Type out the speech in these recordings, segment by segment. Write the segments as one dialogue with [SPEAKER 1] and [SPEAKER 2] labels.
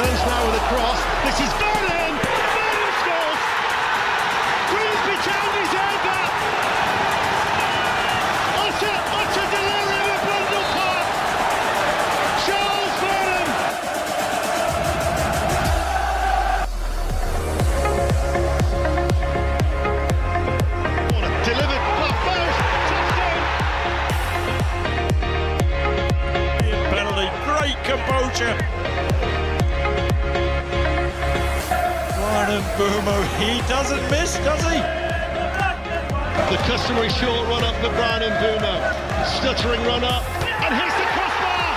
[SPEAKER 1] Burns now with a cross. This is Vernon! Vernon scores! Grimsby Town is over! Utter delirium at Blundell Park! Charles Vernon! What a delivered block post! Touchdown!
[SPEAKER 2] Penalty, great composure. Brian Mbeumo, he doesn't miss, does he?
[SPEAKER 1] The customary short run up for Brian Mbeumo. Stuttering run up, and here's the crossbar!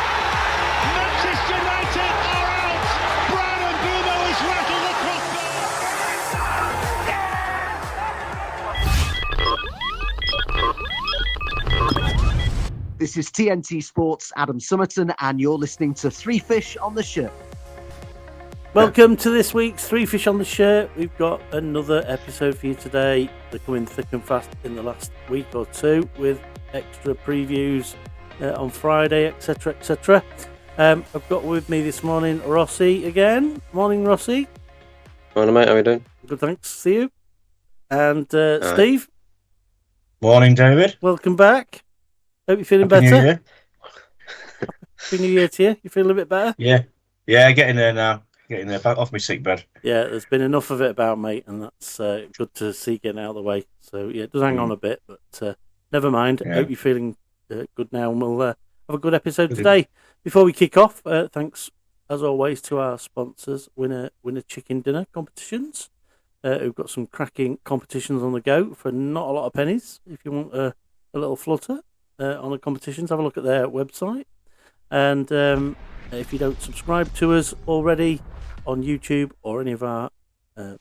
[SPEAKER 1] Manchester United are out! Brian Mbeumo has rattled the crossbar!
[SPEAKER 3] This is TNT Sports' Adam Summerton, and you're listening to Three Fish on the Shirt.
[SPEAKER 4] Welcome to this week's Three Fish on the Shirt. We've got another episode for you today. They're coming thick and fast in the last week or two with extra previews on Friday, etc., etc. I've got with me this morning Rossi again. Morning, Rossi.
[SPEAKER 5] Morning, mate. How are you doing?
[SPEAKER 4] Good, thanks. See you. And Steve.
[SPEAKER 6] Morning, David.
[SPEAKER 4] Welcome back. Hope you're feeling
[SPEAKER 6] Happy
[SPEAKER 4] better.
[SPEAKER 6] New Year.
[SPEAKER 4] Happy New Year to you. You feeling a bit better?
[SPEAKER 6] Yeah, getting there now. Getting there, back off my sick bed.
[SPEAKER 4] Yeah, there's been enough of it about, mate, and that's good to see getting out of the way. So, yeah, it does hang on a bit, but never mind.
[SPEAKER 6] Yeah.
[SPEAKER 4] Hope you're feeling good now, and we'll have a good episode today. Before we kick off, thanks, as always, to our sponsors, Winner Chicken Dinner Competitions, who've got some cracking competitions on the go for not a lot of pennies. If you want a little flutter on the competitions, have a look at their website. And if you don't subscribe to us already on YouTube or any of our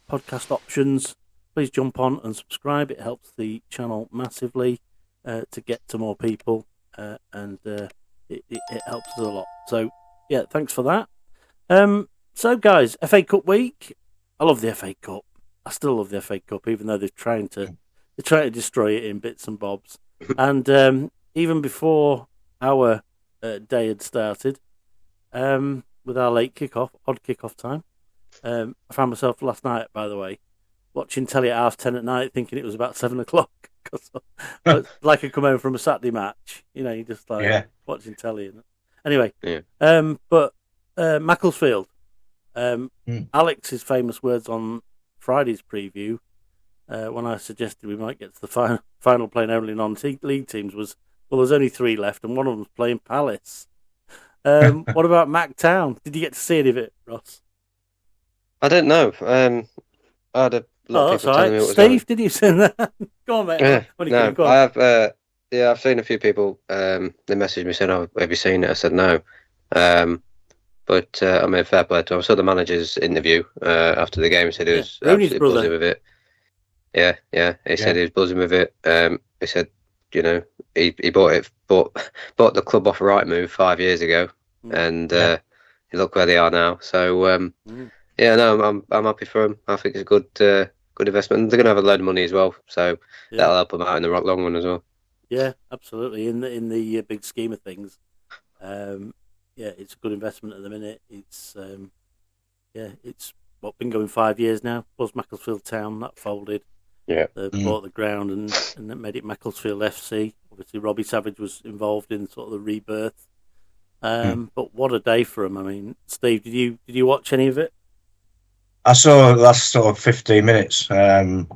[SPEAKER 4] podcast options, please jump on and subscribe. It helps the channel massively to get to more people, and it helps us a lot. So, yeah, thanks for that. So, guys, FA Cup week. I love the FA Cup. I still love the FA Cup, even though they're trying to destroy it in bits and bobs. And even before our day had started, with our late odd kick-off time. I found myself last night, by the way, watching telly at 10:30 at night, thinking it was about 7 o'clock. Like I come home from a Saturday match, you just watching telly. Anyway, but Macclesfield, Alex's famous words on Friday's preview, when I suggested we might get to the final playing only non-league teams, was, well, there's only 3 left, and one of them's playing Palace. What about Mac Town? Did you get to see any of it, Ross?
[SPEAKER 5] I don't know. I had a lot of people telling me what was
[SPEAKER 4] Steve,
[SPEAKER 5] going.
[SPEAKER 4] did you see that? Go on, mate.
[SPEAKER 5] Yeah,
[SPEAKER 4] Go on.
[SPEAKER 5] I have. I've seen a few people. They messaged me saying, "Oh, have you seen it?" I said no. But I made fair play to him. I saw the manager's interview after the game. He said he was absolutely buzzing with it. Yeah. He said he was buzzing with it. He said, he bought the club off Rightmove 5 years ago, and look where they are now. So I'm happy for him. I think it's a good investment. They're going to have a load of money as well, so that'll help them out in the long run as well.
[SPEAKER 4] Yeah, absolutely. In the big scheme of things, it's a good investment at the minute. It's been going 5 years now. It was Macclesfield Town that folded.
[SPEAKER 5] Yeah,
[SPEAKER 4] they bought the ground and that made it Macclesfield FC. Obviously, Robbie Savage was involved in sort of the rebirth. But what a day for him! I mean, Steve, did you watch any of it?
[SPEAKER 6] I saw the last sort of 15 minutes, but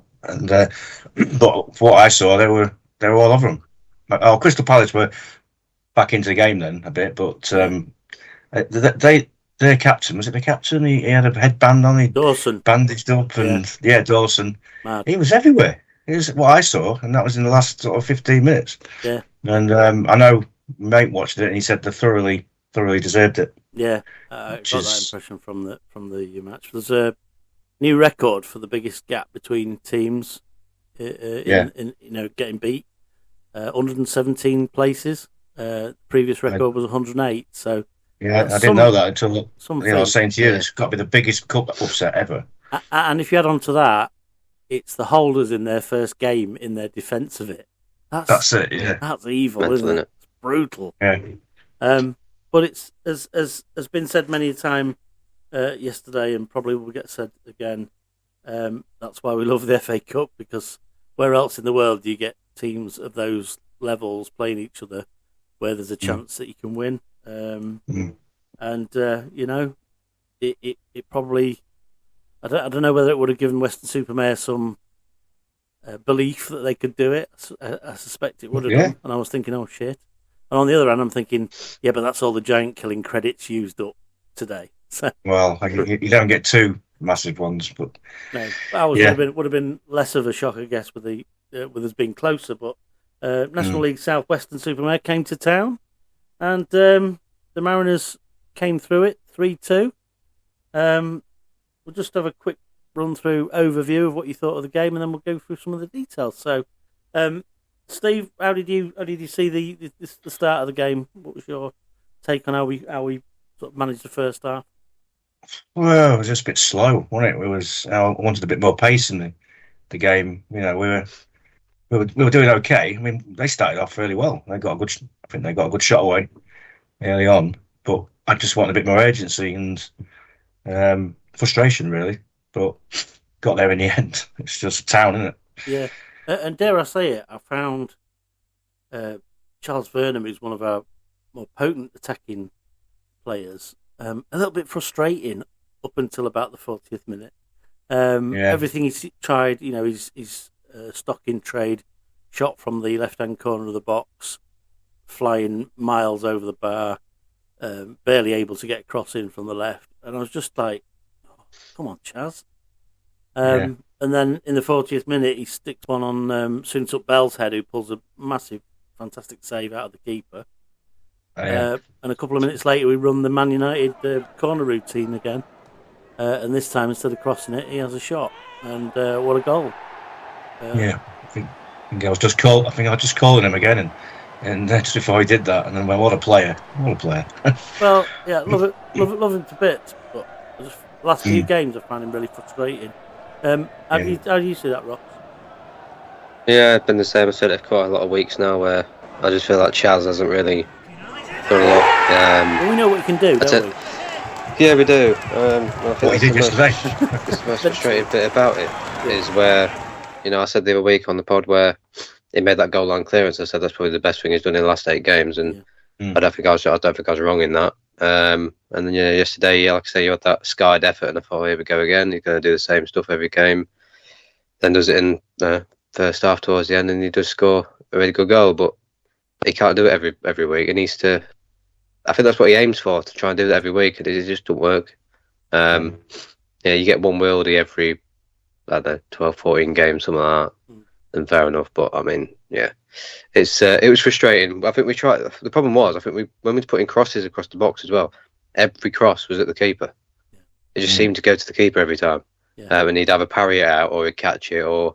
[SPEAKER 6] what I saw, they were all over them. Crystal Palace were back into the game then a bit, but their captain, was it the captain? He had a headband on,
[SPEAKER 4] Dawson,
[SPEAKER 6] bandaged up, and Dawson.
[SPEAKER 4] Mad.
[SPEAKER 6] He was everywhere. It was what I saw, and that was in the last sort of 15 minutes.
[SPEAKER 4] Yeah,
[SPEAKER 6] and I know mate watched it, and he said they thoroughly deserved it.
[SPEAKER 4] Yeah, I got that impression from the match. There's a new record for the biggest gap between teams in getting beat. 117 places. Previous record was 108. So
[SPEAKER 6] I didn't know that until I was saying to you, it's got to be the biggest cup upset ever.
[SPEAKER 4] And if you add on to that, it's the holders in their first game in their defence of it. That's it. Yeah, that's evil, isn't it? It's brutal.
[SPEAKER 6] Yeah.
[SPEAKER 4] But it's as has been said many a time yesterday, and probably will get said again. That's why we love the FA Cup, because where else in the world do you get teams of those levels playing each other where there's a chance that you can win? And it probably, I don't know whether it would have given Weston-Super-Mare some belief that they could do it. I suspect it would have done. And I was thinking, oh shit. And on the other hand, I'm thinking, yeah, but that's all the giant killing credits used up today. So,
[SPEAKER 6] well, you don't get two massive ones, but
[SPEAKER 4] no, that would have been less of a shock, I guess, with us being closer. But National League South Weston-Super-Mare came to town, and the Mariners came through it 3-2. We'll just have a quick run-through overview of what you thought of the game, and then we'll go through some of the details. So, Steve, how did you see the start of the game? What was your take on how we sort of managed the first half?
[SPEAKER 6] Well, it was just a bit slow, wasn't it? I wanted a bit more pace in the game. You know, we were doing okay. I mean, they started off really well. I think they got a good shot away early on, but I just wanted a bit more urgency and frustration, really. But got there in the end. It's just town, isn't it?
[SPEAKER 4] Yeah, and dare I say it, I found Charles Vernam, who's one of our more potent attacking players, a little bit frustrating up until about the 40th minute. Everything he's tried, his stock in trade shot from the left-hand corner of the box, flying miles over the bar, barely able to get a cross in from the left. And I was just like, oh, come on, Chaz. And then in the 40th minute, he sticks one on Soonsup Bell's head, who pulls a massive, fantastic save out of the keeper. And a couple of minutes later, we run the Man United corner routine again. And this time, instead of crossing it, he has a shot. And what a goal.
[SPEAKER 6] I think I was just calling him again, and just before he did that, and then went, what a player.
[SPEAKER 4] Well, yeah, love him to bits, but the last few games I found him really frustrating. How do you see that, Ross?
[SPEAKER 5] Yeah, it's been the same. I've said it for quite a lot of weeks now, where I just feel like Chaz hasn't really done a lot.
[SPEAKER 4] Well, we know what he can do, don't we?
[SPEAKER 5] Yeah, we do. I think
[SPEAKER 6] what he did yesterday.
[SPEAKER 5] The most frustrating bit about it is where, I said the other week on the pod where he made that goal line clearance. I said that's probably the best thing he's done in the last 8 games, and I don't think I was wrong in that. And then yesterday, like I say, you had that skied effort, and I thought, here we go again. He's going to do the same stuff every game. Then does it in first half towards the end, and he does score a really good goal. But he can't do it every week. He needs to. I think that's what he aims for, to try and do that every week, and it just doesn't work. You get one worldie every, 12, 14 games, something like that, then fair enough. But I mean, it was frustrating. I think we tried. The problem was, I think when we put in crosses across the box as well, every cross was at the keeper. It just seemed to go to the keeper every time, and he'd have a parry it out, or he'd catch it, or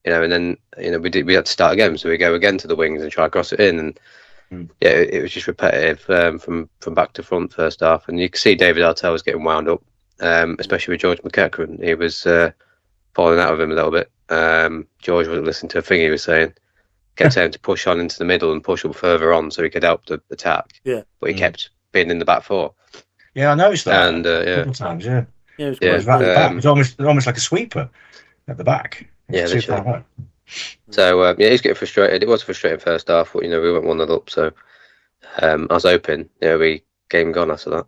[SPEAKER 5] and then we had to start again, so we go again to the wings and try to cross it in, and it was just repetitive from back to front first half, and you could see David Artell was getting wound up, especially with George McEachran. He was falling out of him a little bit. George wasn't listening to a thing he was saying. Kept saying to push on into the middle and push up further on so he could help the attack. Yeah, but he kept being in the back four.
[SPEAKER 6] Yeah, I noticed that.
[SPEAKER 5] And
[SPEAKER 6] a couple of times. Yeah,
[SPEAKER 5] it
[SPEAKER 6] was almost like a sweeper at the back.
[SPEAKER 5] Yeah, literally. So he's getting frustrated. It was a frustrating first half, but we went 1-0 up. So I was hoping, we game gone after that.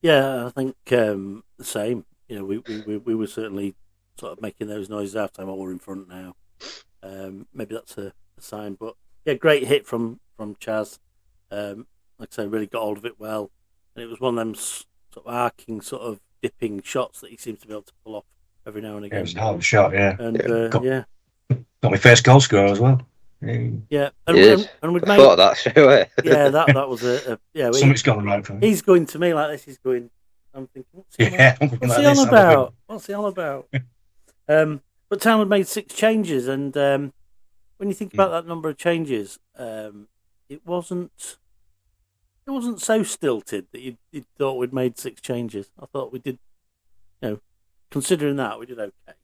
[SPEAKER 4] Yeah, I think the same. We were certainly sort of making those noises after time. We're in front now. Maybe that's a sign, but great hit from Chaz. Like I say, really got hold of it well, and it was one of them sort of arcing, sort of dipping shots that he seems to be able to pull off every now and again.
[SPEAKER 6] It was a hell of a shot,
[SPEAKER 4] And
[SPEAKER 6] got my first goal scorer as well.
[SPEAKER 4] Yeah, and we'd
[SPEAKER 5] made thought that straight away.
[SPEAKER 4] Yeah, that was
[SPEAKER 6] something's gone right for me.
[SPEAKER 4] He's going to me like this. He's going. I'm thinking, what's he on about? But Town had made 6 changes, and when you think about that number of changes, it wasn't so stilted that you thought we'd made 6 changes. I thought we did, considering that, we did okay.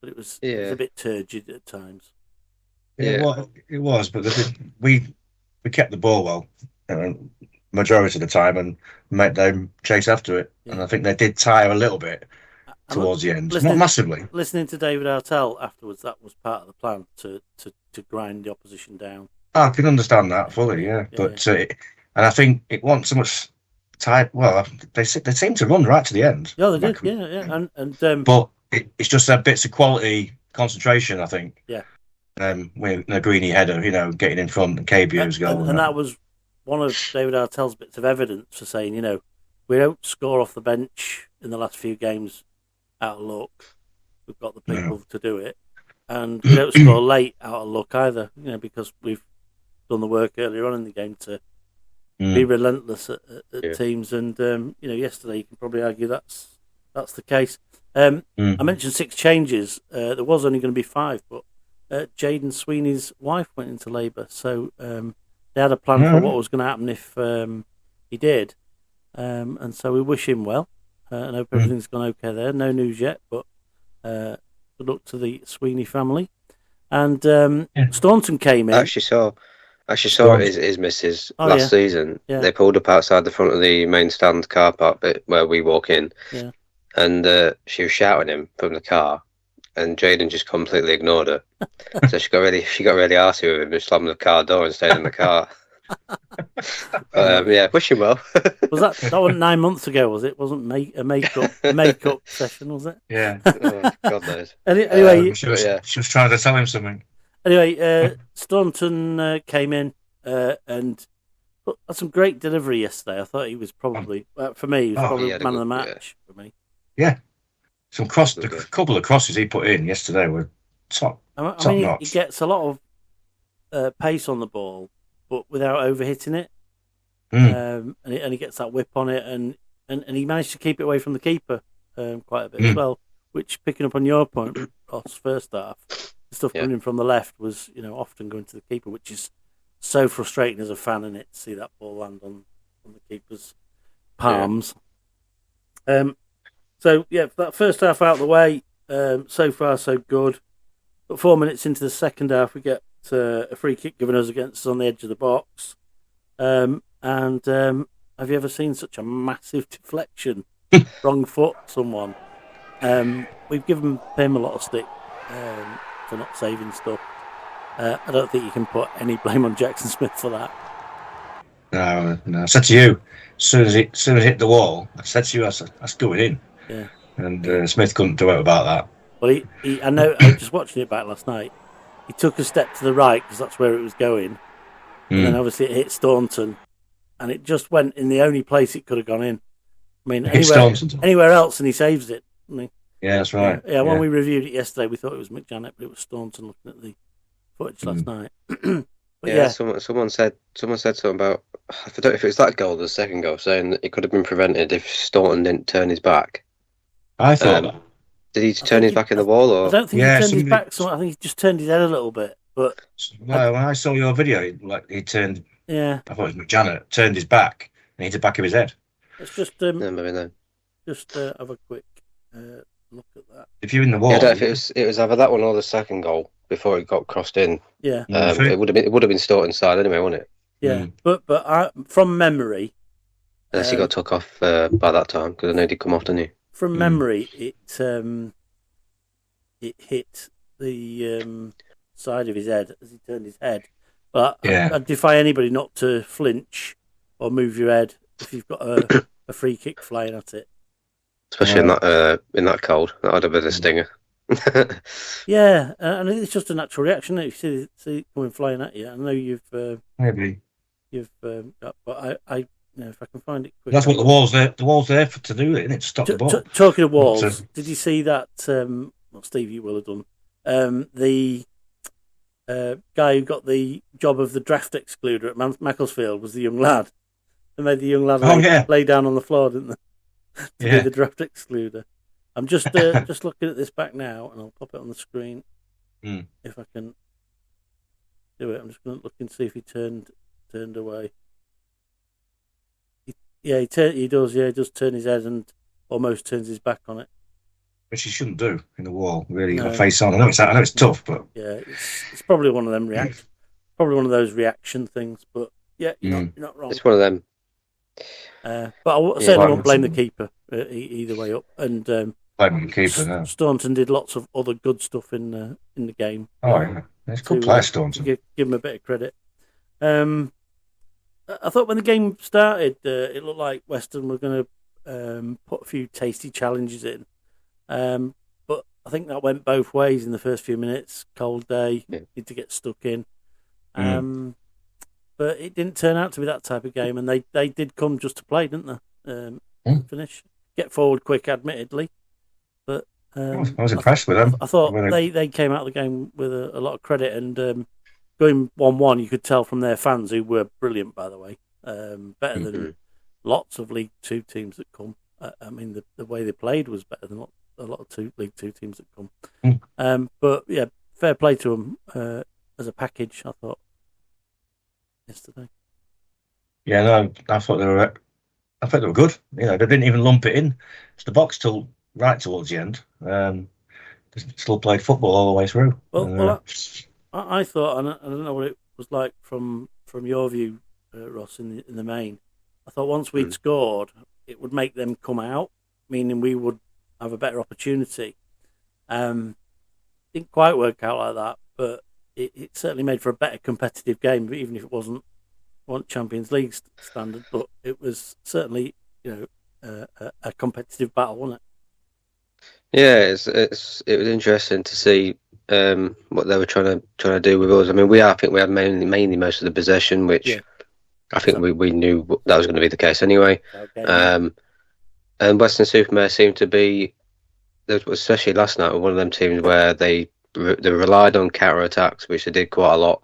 [SPEAKER 4] But it was a bit turgid at times.
[SPEAKER 6] Yeah, well, it was, but we kept the ball well. majority of the time and make them chase after it. Yeah. And I think they did tire a little bit towards the end, not massively.
[SPEAKER 4] Listening to David Artell afterwards, that was part of the plan to grind the opposition down.
[SPEAKER 6] I can understand that fully, yeah. But and I think it wasn't so much tired. Well, they seem to run right to the end.
[SPEAKER 4] Yeah, they did. Yeah. And
[SPEAKER 6] but it's just that bits of quality concentration, I think.
[SPEAKER 4] Yeah.
[SPEAKER 6] With a Greeny header, getting in front and KBO's goal.
[SPEAKER 4] And that was one of David Artell's bits of evidence for saying, we don't score off the bench in the last few games out of luck. We've got the people to do it. And we don't score late out of luck either, because we've done the work earlier on in the game to be relentless at teams. And, yesterday you can probably argue that's the case. I mentioned 6 changes. There was only going to be 5, but Jaden Sweeney's wife went into labour, so they had a plan for what was going to happen if he did, and so we wish him well. I hope everything's gone okay there. No news yet, but good luck to the Sweeney family. And Staunton came in.
[SPEAKER 5] I actually saw his missus last season. Yeah. They pulled up outside the front of the main stand car park bit where we walk in, and she was shouting him from the car. And Jaden just completely ignored her. So she got really arsey with him and slammed the car door and stayed in the car. Wish him well.
[SPEAKER 4] Was that wasn't 9 months ago, was it? Wasn't a makeup session, was it?
[SPEAKER 6] Yeah.
[SPEAKER 5] Oh, God knows.
[SPEAKER 4] Anyway,
[SPEAKER 6] she was trying to tell him something.
[SPEAKER 4] Anyway, Staunton came in and had some great delivery yesterday. I thought he was probably, for me, he was probably man of the match for me.
[SPEAKER 6] Yeah. A couple of crosses he put in yesterday were top notch.
[SPEAKER 4] He gets a lot of pace on the ball, but without overhitting it. And he gets that whip on it, and he managed to keep it away from the keeper quite a bit as well. Which, picking up on your point, Ross, first half, the stuff coming in from the left was often going to the keeper, which is so frustrating as a fan in it to see that ball land on the keeper's palms. So, that first half out of the way, so far so good. But 4 minutes into the second half, we get a free kick given us against us on the edge of the box. And have you ever seen such a massive deflection? Wrong foot, someone. We've given him a lot of stick for not saving stuff. I don't think you can put any blame on Jackson Smith for that.
[SPEAKER 6] No. I said to you, as soon as it hit the wall, I said to you, that's going in.
[SPEAKER 4] Yeah.
[SPEAKER 6] And Smith couldn't do it about that.
[SPEAKER 4] Well, I know. I was just watching it back last night. He took a step to the right because that's where it was going, and then obviously it hit Staunton, and it just went in the only place it could have gone in. I mean, anywhere else, and he saves it.
[SPEAKER 6] Yeah, that's right.
[SPEAKER 4] Yeah, when we reviewed it yesterday, we thought it was McJanet, but it was Staunton looking at the footage last night.
[SPEAKER 5] Someone said something about, I don't know if it was that goal or the second goal, saying that it could have been prevented if Staunton didn't turn his back.
[SPEAKER 6] I thought that.
[SPEAKER 5] Did he turn his back in the wall? Or?
[SPEAKER 4] I don't think he turned his back. I think he just turned his head a little bit. But
[SPEAKER 6] when I saw your video, he turned.
[SPEAKER 4] Yeah.
[SPEAKER 6] I thought it was McJanet turned his back and hit the back of his head.
[SPEAKER 4] Let's just
[SPEAKER 5] maybe no.
[SPEAKER 4] Just have a quick look at that.
[SPEAKER 6] If you're in the wall,
[SPEAKER 5] I don't know if it was either that one or the second goal before it got crossed in.
[SPEAKER 4] Yeah.
[SPEAKER 5] It would have been Staunton's side anyway, wouldn't it?
[SPEAKER 4] Yeah. But from memory,
[SPEAKER 5] unless he got took off by that time, because I know he'd come off, didn't he?
[SPEAKER 4] From memory, it hit the side of his head as he turned his head. But I'd defy anybody not to flinch or move your head if you've got a free kick flying at it.
[SPEAKER 5] Especially in that cold, that had a bit of a stinger.
[SPEAKER 4] Yeah, and it's just a natural reaction. You see it coming flying at you. I know you've
[SPEAKER 6] maybe
[SPEAKER 4] got, but I if I can find it quick.
[SPEAKER 6] That's what the wall's there. The wall's there to do it, isn't it? To stop the ball.
[SPEAKER 4] Talking of walls, did you see that? Well, Steve, you will have done. The guy who got the job of the draft excluder at Macclesfield was the young lad. They made the young lad lay down on the floor, didn't they? To do the draft excluder. I'm just looking at this back now, and I'll pop it on the screen if I can do it. I'm just going to look and see if he turned away. He does. Yeah, he does turn his head and almost turns his back on it.
[SPEAKER 6] Which he shouldn't do in the wall. Really, face on. I know it's tough, but
[SPEAKER 4] it's probably one of them probably one of those reaction things. But you're not wrong.
[SPEAKER 5] It's one of them.
[SPEAKER 4] But I certainly won't blame the keeper either way up. And
[SPEAKER 6] Blame the keeper now.
[SPEAKER 4] Staunton did lots of other good stuff in the game.
[SPEAKER 6] Oh, yeah. It's a good player, Staunton.
[SPEAKER 4] Give him a bit of credit. I thought when the game started, it looked like Weston were going to put a few tasty challenges in. But I think that went both ways in the first few minutes. Cold day, need to get stuck in. But it didn't turn out to be that type of game, and they did come just to play, didn't they? Finish, get forward quick, admittedly. But
[SPEAKER 6] I was impressed with them.
[SPEAKER 4] I thought they came out of the game with a lot of credit, and going 1-1, you could tell from their fans, who were brilliant, by the way, better than lots of League Two teams that come. I mean, the way they played was better than a lot of League Two teams that come. But yeah, fair play to them as a package, I thought, yesterday.
[SPEAKER 6] Yeah, no, I thought they were good. You know, they didn't even lump it in to the box till right towards the end. They still played football all the way through.
[SPEAKER 4] Well, I thought, and I don't know what it was like from your view, Ross, in the main. I thought once we'd scored, it would make them come out, meaning we would have a better opportunity. Didn't quite work out like that, but it certainly made for a better competitive game, even if it wasn't Champions League standard. But it was certainly, a competitive battle, wasn't it?
[SPEAKER 5] Yeah, it was interesting to see what they were trying to do with us. I mean, I think we had mainly most of the possession, which I think we knew that was going to be the case anyway. Okay. And WESTON-SUPER-MARE seemed to be, especially last night, one of them teams where they relied on counter attacks, which they did quite a lot.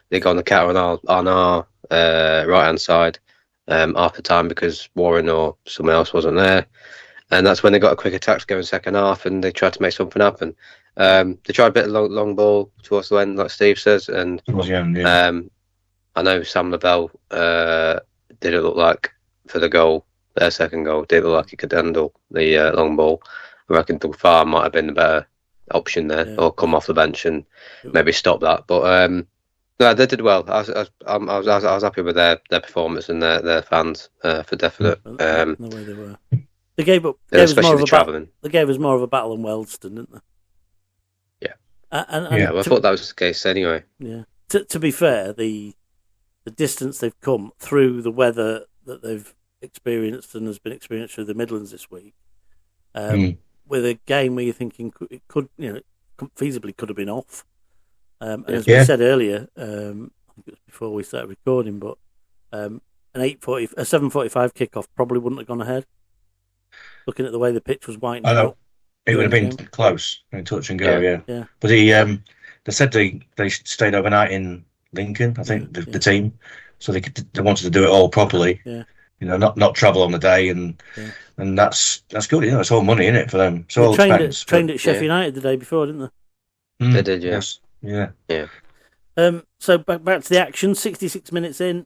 [SPEAKER 5] They got on the counter on our right hand side half the time because Warren or someone else wasn't there. And that's when they got a quick attacks going second half, and they tried to make something happen. They tried a bit of long ball towards the end, like Steve says, and I know Sam Lavelle didn't look like for the goal, their second goal, didn't look like he could handle the long ball. I reckon Dugfar might have been the better option there, or come off the bench and maybe stop that. But no, they did well. I was happy with their performance and their fans for definite.
[SPEAKER 4] The way they were. They gave us more of a battle than Wealdstone, didn't they?
[SPEAKER 5] Yeah.
[SPEAKER 4] I
[SPEAKER 5] thought that was the case anyway.
[SPEAKER 4] Yeah. To be fair, the distance they've come through the weather that they've experienced and has been experienced through the Midlands this week, with a game where you're thinking it could feasibly could have been off. And as we said earlier, I think it was before we started recording, but a 7:45 kickoff probably wouldn't have gone ahead. Looking at the way the pitch was whitening out.
[SPEAKER 6] It would have been close, touch and go, yeah. But they said they stayed overnight in Lincoln, I think, the team, so they wanted to do it all properly. Yeah. Not travel on the day, and that's good. It's all money in it for them. It's all expense.
[SPEAKER 4] Trained at Sheffield United the day before, didn't they?
[SPEAKER 5] They did, yeah.
[SPEAKER 6] Yes. Yeah.
[SPEAKER 4] So back to the action. 66 minutes in,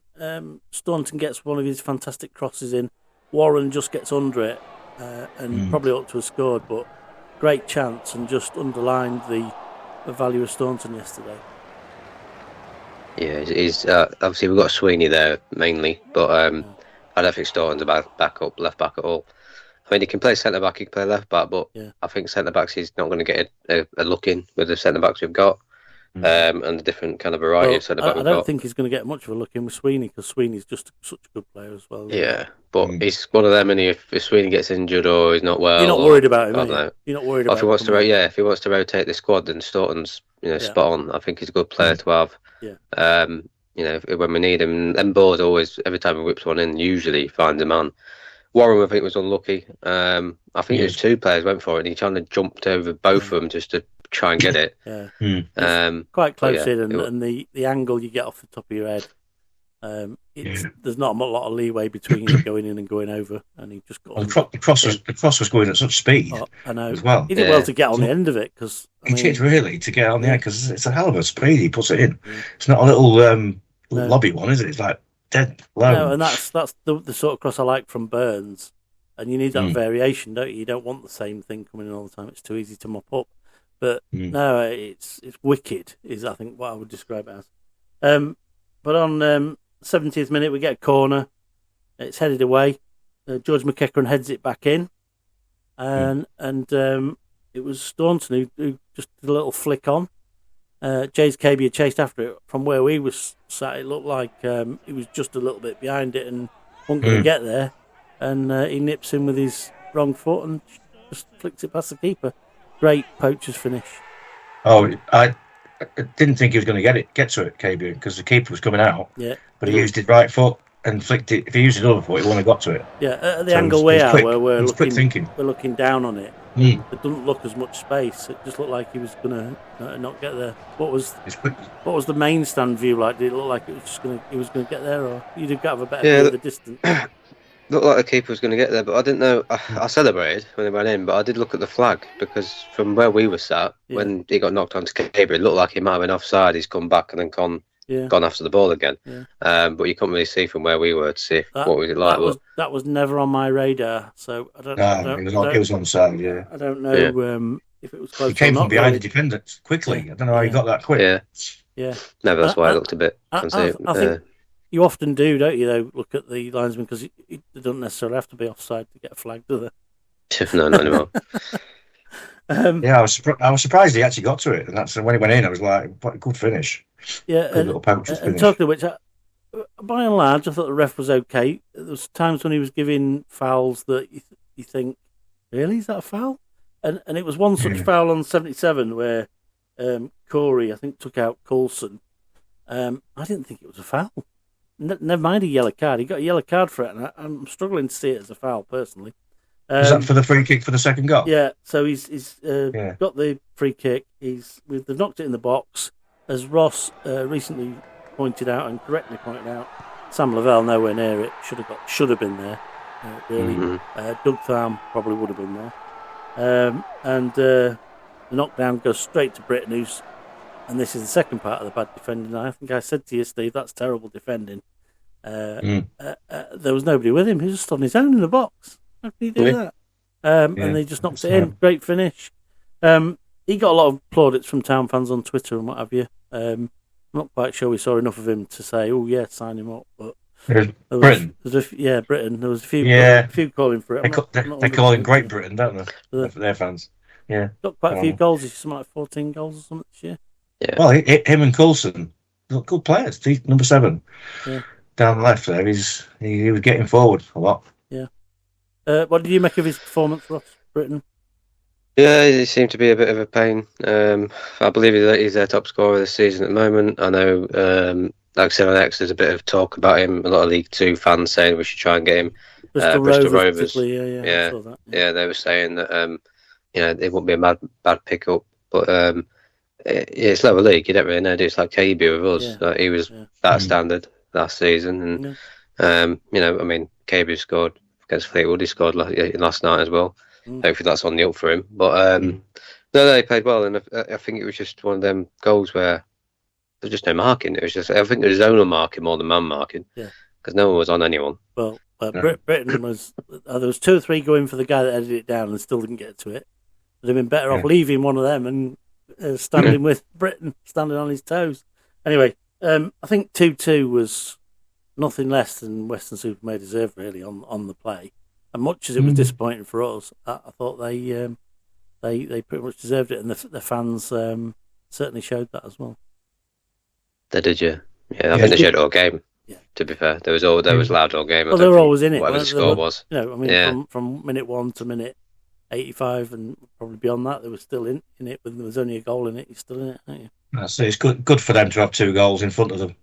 [SPEAKER 4] Staunton gets one of his fantastic crosses in. Warren just gets under it. And probably ought to have scored, but great chance and just underlined the value of Staunton yesterday.
[SPEAKER 5] Yeah, he's obviously we've got Sweeney there mainly, but I don't think Staunton's a left back at all. I mean, he can play centre back, he can play left back, but I think centre backs he's not going to get a look in with the centre backs we've got. And the different kind of variety of centre back we've got. I don't
[SPEAKER 4] think he's going to get much of a look in with Sweeney, because Sweeney's just such a good player as well.
[SPEAKER 5] Yeah, but he's one of them, and if Sweeney gets injured or he's not well,
[SPEAKER 4] you're not worried about him. You're not worried about
[SPEAKER 5] if he wants if he wants to rotate the squad, then Staunton's spot on. I think he's a good player to have. Yeah. When we need him, and Bo's always, every time he whips one in, usually finds a man. Warren, I think, was unlucky. I think there's two players went for it, and he kind of jumped over both of them just to try and get it.
[SPEAKER 4] Quite close in, and the angle you get off the top of your head, there's not a lot of leeway between you going in and going over, and he just got.
[SPEAKER 6] The cross was going at such speed.
[SPEAKER 4] I know.
[SPEAKER 6] As well.
[SPEAKER 4] He did well to get on the end of it, because
[SPEAKER 6] he did really to get on the end, because it's a hell of a speed he puts it in. It's not a little lobby one, is it? It's like dead low.
[SPEAKER 4] No, and that's the sort of cross I like from Burns, and you need that variation, don't you? You don't want the same thing coming in all the time. It's too easy to mop up. But no, it's wicked, is I think what I would describe it as. But on 70th minute, we get a corner. It's headed away. George McEachran heads it back in, and it was Staunton who just did a little flick on. James Cabey had chased after it from where we was sat. It looked like he was just a little bit behind it and wasn't going to get there, and he nips in with his wrong foot and just flicks it past the keeper. Great poacher's finish.
[SPEAKER 6] Oh, I didn't think he was going to get to it, Cabey, because the keeper was coming out.
[SPEAKER 4] Yeah,
[SPEAKER 6] but he used his right foot and flicked it. If he used his other foot, he wouldn't have got to it.
[SPEAKER 4] Yeah, at the angle we are, where we're looking down on it.
[SPEAKER 6] There
[SPEAKER 4] doesn't look as much space. It just looked like he was going to not get there. What was the main stand view like? Did it look like it was he was going to get there, or you'd have a better view of the distance?
[SPEAKER 5] Looked like the keeper was going to get there, but I didn't know. I celebrated when he ran in, but I did look at the flag because from where we were sat, when he got knocked onto Cabey, it looked like he might have been offside. He's come back and then gone after the ball again. Yeah. But you couldn't really see from where we were to see what was it like.
[SPEAKER 4] That was never on my radar, so I don't know.
[SPEAKER 6] It was onside, yeah.
[SPEAKER 4] I don't know if it was close.
[SPEAKER 6] He came from behind the defender quickly. Yeah. I don't know how he got that quick.
[SPEAKER 5] Yeah. No, that's why it looked a bit.
[SPEAKER 4] I think you often do, don't you, though, look at the linesman, because they don't necessarily have to be offside to get a flag, do they?
[SPEAKER 5] No, not anymore.
[SPEAKER 6] I was surprised he actually got to it, and that's when he went in. I was like, "What a good finish!"
[SPEAKER 4] Yeah,
[SPEAKER 6] little poacher's finish.
[SPEAKER 4] Talking of which, by and large, I thought the ref was okay. There was times when he was giving fouls that you think, really, is that a foul? And it was one such foul on 77 where Corey, I think, took out Coulson. I didn't think it was a foul. Never mind a yellow card. He got a yellow card for it, and I'm struggling to see it as a foul personally.
[SPEAKER 6] Is that for the free kick for the second goal?
[SPEAKER 4] Yeah. So he's got the free kick. They've knocked it in the box. As Ross recently pointed out and correctly pointed out, Sam Lavelle nowhere near it. Should have been there. Really. Doug Tharm probably would have been there. And the knockdown goes straight to Britton, and this is the second part of the bad defending. I think I said to you, Steve, that's terrible defending. There was nobody with him. He was just on his own in the box. How can he do that? And they just knocked it in. Great finish. He got a lot of plaudits from town fans on Twitter and what have you. I'm not quite sure we saw enough of him to say, "Oh yeah, sign him up." But
[SPEAKER 6] Britain.
[SPEAKER 4] Britain. There was a few calling for it.
[SPEAKER 6] They call him Great Britain, don't they? For their fans. Yeah.
[SPEAKER 4] Got quite a few goals. He's something like 14 goals or something this year.
[SPEAKER 5] Yeah.
[SPEAKER 6] Well, him and Coulson, good players. He's number 7. Yeah. Down the left there, he was getting forward a lot.
[SPEAKER 4] Yeah. What did you make of his performance, Ross? Britain?
[SPEAKER 5] Yeah, he seemed to be a bit of a pain. I believe he's their top scorer this season at the moment. I know, like I said on X, there's a bit of talk about him. A lot of League 2 fans saying we should try and get him. Bristol Rovers. Yeah, they were saying that it wouldn't be a bad pickup, but it's lower league. You don't really know. It's like KB with us. He was that standard last season, and KB scored against Fleetwood. He scored last night as well. Hopefully that's on the up for him. But no, he played well, and I think it was just one of them goals where there's just no marking. It was just, I think it was zonal marking more than man marking, because no one was on anyone.
[SPEAKER 4] Well, Britain was there was 2 or 3 going for the guy that edited it down and still didn't get to it. Would have been better off leaving one of them and standing with Britain, standing on his toes. Anyway, I think 2-2 was nothing less than Weston-Super-Mare deserved really on the play. And much as it was disappointing for us, I thought they pretty much deserved it, and the fans certainly showed that as well.
[SPEAKER 5] They did, yeah. I think they showed it all game. Yeah. To be fair, there was loud all game.
[SPEAKER 4] Well, they were always in it.
[SPEAKER 5] Whatever the score was.
[SPEAKER 4] From minute 1 to minute 85, and probably beyond that, they were still in it. When there was only a goal in it, you're still in it, aren't you?
[SPEAKER 6] So it's good for them to have 2 goals in front of them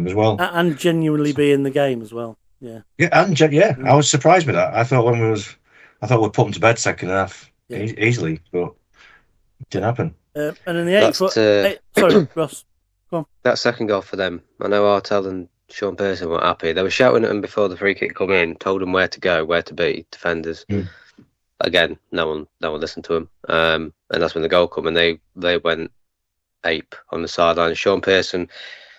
[SPEAKER 6] as well,
[SPEAKER 4] and genuinely be in the game as well. Yeah.
[SPEAKER 6] I was surprised with that. I thought we'd put them to bed second half easily, but it didn't happen.
[SPEAKER 4] And in the sorry, Ross, go on.
[SPEAKER 5] That second goal for them, I know Artell and Sean Pearson weren't happy. They were shouting at them before the free kick come in, told them where to go, where to be, defenders. Again, no one listened to them. And that's when the goal come, and they went ape on the sideline. Sean Pearson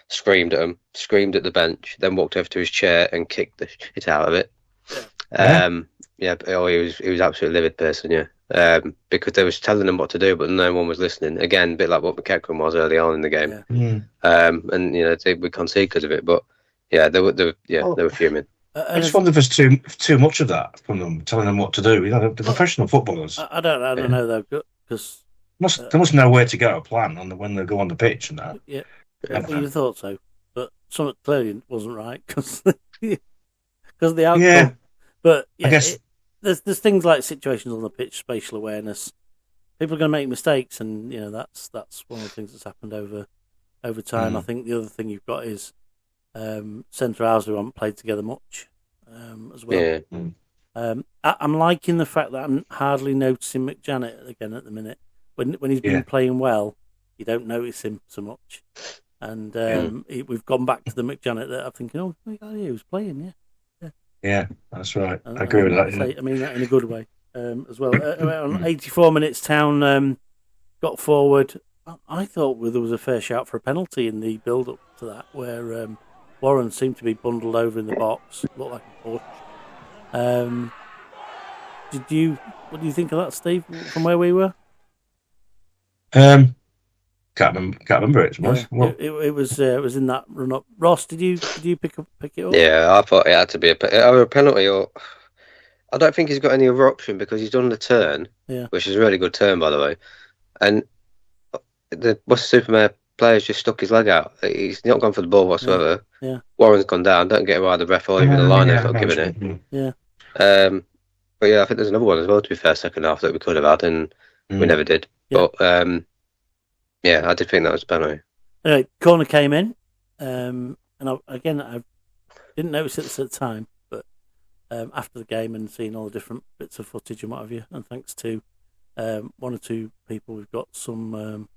[SPEAKER 5] screamed at him, screamed at the bench, then walked over to his chair and kicked the shit out of it. He was absolutely livid, Pearson, because they was telling him what to do, but no one was listening. Again, a bit like what McEachran was early on in the game. And we conceded because of it, but they were fuming.
[SPEAKER 6] I just wonder if there's too much of that from them, telling them what to do. They're professional footballers.
[SPEAKER 4] I don't know though, because
[SPEAKER 6] they must know where to go, a plan when they go on the pitch and that.
[SPEAKER 4] Yeah, well, you thought so, but something clearly wasn't right because of the outcome.
[SPEAKER 6] Yeah.
[SPEAKER 4] But yeah,
[SPEAKER 6] I guess
[SPEAKER 4] there's things like situations on the pitch, spatial awareness. People are going to make mistakes, and that's one of the things that's happened over time. I think the other thing you've got is centre halves who haven't played together much as well. Yeah. I'm liking the fact that I'm hardly noticing McJanet again at the minute. When he's been playing well, you don't notice him so much. And we've gone back to the McJanet that I'm thinking, oh, he was playing,
[SPEAKER 6] Yeah, that's right. I agree with that.
[SPEAKER 4] I mean that in a good way as well. On 84 minutes, Town got forward. I thought there was a fair shout for a penalty in the build-up to that, where Warren seemed to be bundled over in the box. Looked like a push. What do you think of that, Steve, from where we were?
[SPEAKER 6] Can't remember it.
[SPEAKER 4] It was in that run up. Ross, did you pick it up?
[SPEAKER 5] Yeah, I thought it had to be either a penalty or I don't think he's got any other option because he's done the turn, which is a really good turn by the way, and the Super-Mare player's just stuck his leg out. He's not gone for the ball whatsoever.
[SPEAKER 4] Yeah.
[SPEAKER 5] Warren's gone down. Don't get why the ref or even the line has not given it.
[SPEAKER 4] Yeah.
[SPEAKER 5] But yeah, I think there's another one as well. To be fair, second half that we could have had and we never did. Yeah. But yeah, I did think that was a penalty.
[SPEAKER 4] Anyway, corner came in, and I didn't notice it at the time, but after the game and seeing all the different bits of footage and what have you, and thanks to one or two people, we've got some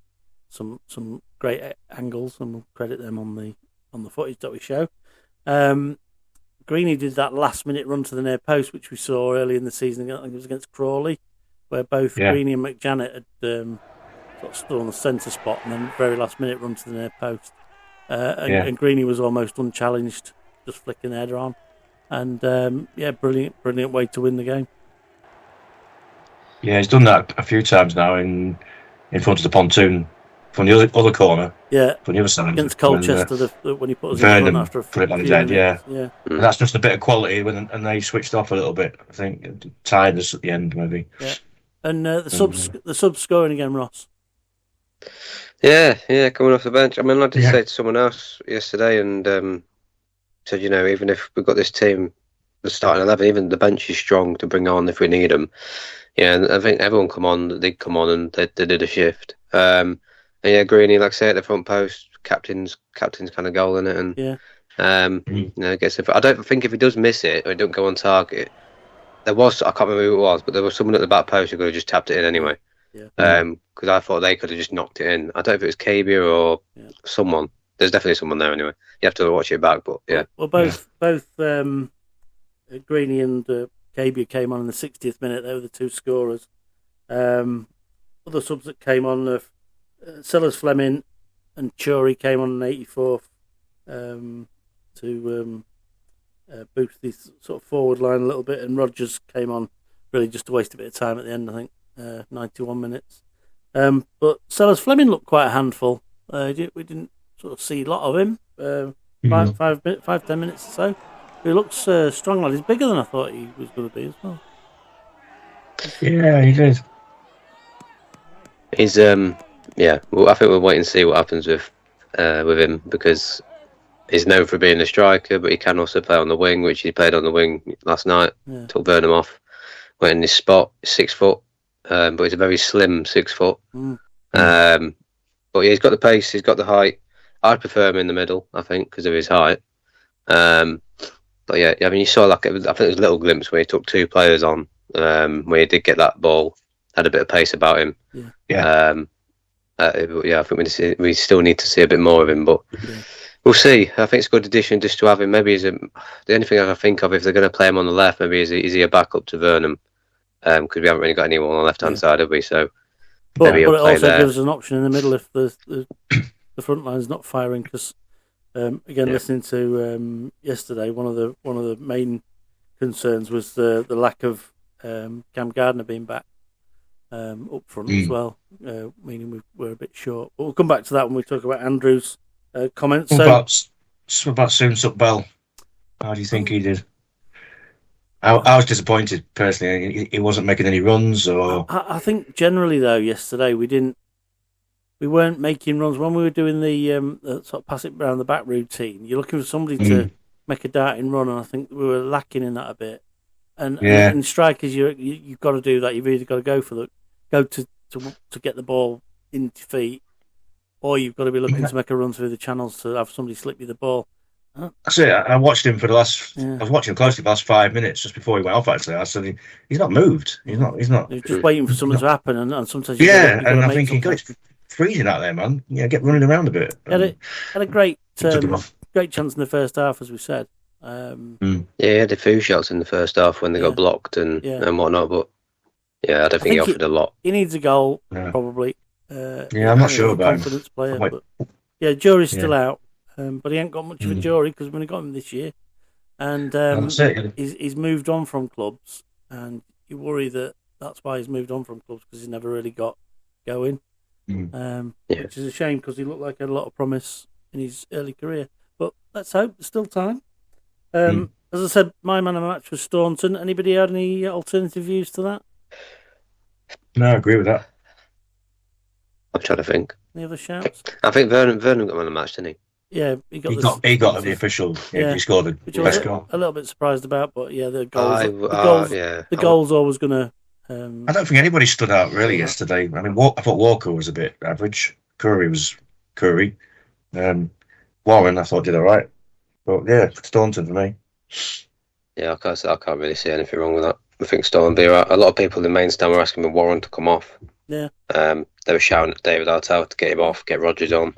[SPEAKER 4] great angles, and we'll credit them on the footage that we show. Greeny did that last minute run to the near post, which we saw early in the season. I think it was against Crawley, where both Greeny and McJanet had sort of stood on the centre spot, and then very last minute run to the near post. And Greeny was almost unchallenged, just flicking the header on. And brilliant way to win the game.
[SPEAKER 6] Yeah, he's done that a few times now in front of the pontoon from the other corner. Yeah, from the other side
[SPEAKER 4] against Colchester when he put us
[SPEAKER 6] Vernon
[SPEAKER 4] in front after
[SPEAKER 6] put it on his head. Yeah. And that's just a bit of quality and they switched off a little bit. I think tired us at the end maybe.
[SPEAKER 4] Yeah, and the subs scoring again, Ross.
[SPEAKER 5] Yeah, coming off the bench. I mean, I did say to someone else yesterday, and said, even if we've got this team, the starting 11, even the bench is strong to bring on if we need them. Yeah, and I think everyone did come on, and they did a shift. And yeah, Greeny, like I say, at the front post, captain's kind of goal in it, and I guess I don't think if he does miss it or he don't go on target, I can't remember who it was, but there was someone at the back post who could have just tapped it in anyway. Because I thought they could have just knocked it in. I don't know if it was Kabir or someone. There's definitely someone there anyway. You have to watch it back, but yeah.
[SPEAKER 4] Well, both Greeny and Kabir came on in the 60th minute. They were the two scorers. Other subs that came on, Sellers Fleming and Churi came on in 84th to boost this sort of forward line a little bit, and Rogers came on really just to waste a bit of time at the end, I think. 91 minutes. But Sellers Fleming looked quite a handful. We didn't sort of see a lot of him. 5-10 minutes or so. He looks strong, lad. He's bigger than I thought he was going to be as well.
[SPEAKER 6] Yeah, he did.
[SPEAKER 5] He's well, I think we'll wait and see what happens with him, because he's known for being a striker, but he can also play on the wing, which he played on the wing last night. Took Burnham off, went in his spot, 6 foot. But he's a very slim 6 foot. But yeah, he's got the pace, he's got the height. I'd prefer him in the middle, I think, because of his height. But yeah, I mean, you saw I think it was a little glimpse where he took 2 players on, where he did get that ball, had a bit of pace about him. I think we still need to see a bit more of him, but we'll see. I think it's a good addition just to have him. Maybe the only thing I can think of, if they're going to play him on the left, maybe is he a backup to Vernon? Because we haven't really got anyone on the left-hand side, have we? So maybe he'll play there. But it also
[SPEAKER 4] gives an option in the middle if the front line's not firing. Because listening to yesterday, one of the main concerns was the lack of Cam Gardner being back up front as well, meaning we're a bit short. But we'll come back to that when we talk about Andrew's comments.
[SPEAKER 6] What about Soon Suck Bell? How do you think he did? I was disappointed personally. He wasn't making any runs, or
[SPEAKER 4] I think generally though, yesterday we weren't making runs when we were doing the sort of pass it around the back routine. You're looking for somebody to make a darting run, and I think we were lacking in that a bit. And in strikers, you've got to do that. You've either got to go to get the ball into feet, or you've got to be looking to make a run through the channels to have somebody slip you the ball.
[SPEAKER 6] That's it. I watched him for the last. Yeah. I was watching him closely for the last 5 minutes just before he went off. Actually, I said he's not moved. He's not.
[SPEAKER 4] You're just waiting for something to happen, and sometimes
[SPEAKER 6] and I'm thinking, God, it's freezing out there, man. Yeah, get running around a bit.
[SPEAKER 4] Had a great chance in the first half, as we said.
[SPEAKER 5] Yeah, he had a few shots in the first half when they got blocked and whatnot, but I don't think he offered a lot.
[SPEAKER 4] He needs a goal, probably.
[SPEAKER 6] I'm not sure about
[SPEAKER 4] confidence him. Player, but Jury's still out. But he ain't got much of a jury because we only got him this year, and he's moved on from clubs, and you worry that's why he's moved on from clubs because he's never really got going, which is a shame because he looked like he had a lot of promise in his early career. But let's hope there's still time. As I said, my man of the match was Staunton. Anybody had any alternative views to that?
[SPEAKER 6] No, I agree with that.
[SPEAKER 5] I'm trying to think.
[SPEAKER 4] Any other shouts?
[SPEAKER 5] I think Vernon got man of the match, didn't he?
[SPEAKER 4] Yeah, he got
[SPEAKER 6] the official. He scored the best goal.
[SPEAKER 4] A little bit surprised about, but the goals. The goals always going to.
[SPEAKER 6] I don't think anybody stood out really yesterday. I mean, I thought Walker was a bit average. Curry was Curry. Warren, I thought did all right, but Staunton for me.
[SPEAKER 5] Yeah, I can't really see anything wrong with that. I think Staunton be right. A lot of people in the main stand were asking me Warren to come off.
[SPEAKER 4] Yeah.
[SPEAKER 5] They were shouting at David Artell to get him off, get Rogers on.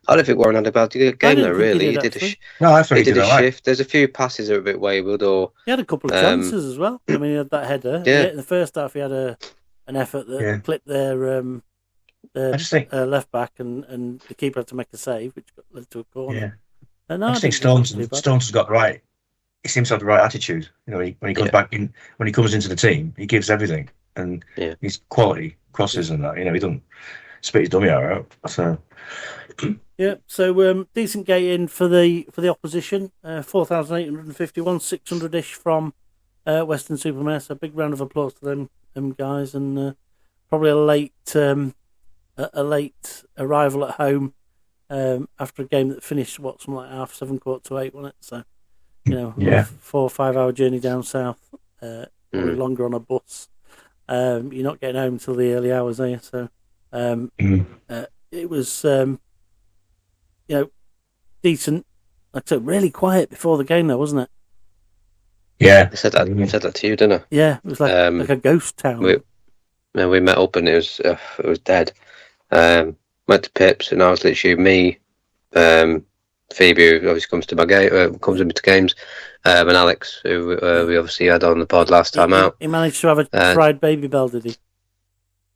[SPEAKER 5] I don't think Warren had a bad game though, really. He did a shift. There's a few passes that are a bit wayward.
[SPEAKER 4] He had a couple of chances as well. I mean, he had that header. Yeah. In the first half, he had an effort that clipped their left back, and the keeper had to make a save, which led to a corner.
[SPEAKER 6] Yeah. I just think Staunton's got the right. He seems to have the right attitude. You know, when he comes back in, when he comes into the team, he gives everything, and he's quality crosses and that. You know, he doesn't spit his dummy out. So.
[SPEAKER 4] Yeah, so decent gate in for the opposition. 4,851, 600-ish from WESTON-SUPER-MARE. So big round of applause to them guys, and probably a late arrival at home after a game that finished something like 7:30, 8:15, wasn't it? So 4 or 5 hour journey down south, probably longer on a bus. You're not getting home until the early hours, are you? So it was. Decent. Like I said, really quiet before the game, though, wasn't it?
[SPEAKER 6] Yeah,
[SPEAKER 5] I said that to you, didn't I?
[SPEAKER 4] Yeah, it was like a ghost town.
[SPEAKER 5] We met up and it was dead. Went to Pips, and I was literally me, Phoebe, who obviously comes with me to games, and Alex, who we obviously had on the pod last time out.
[SPEAKER 4] He managed to have a fried baby bell, did he?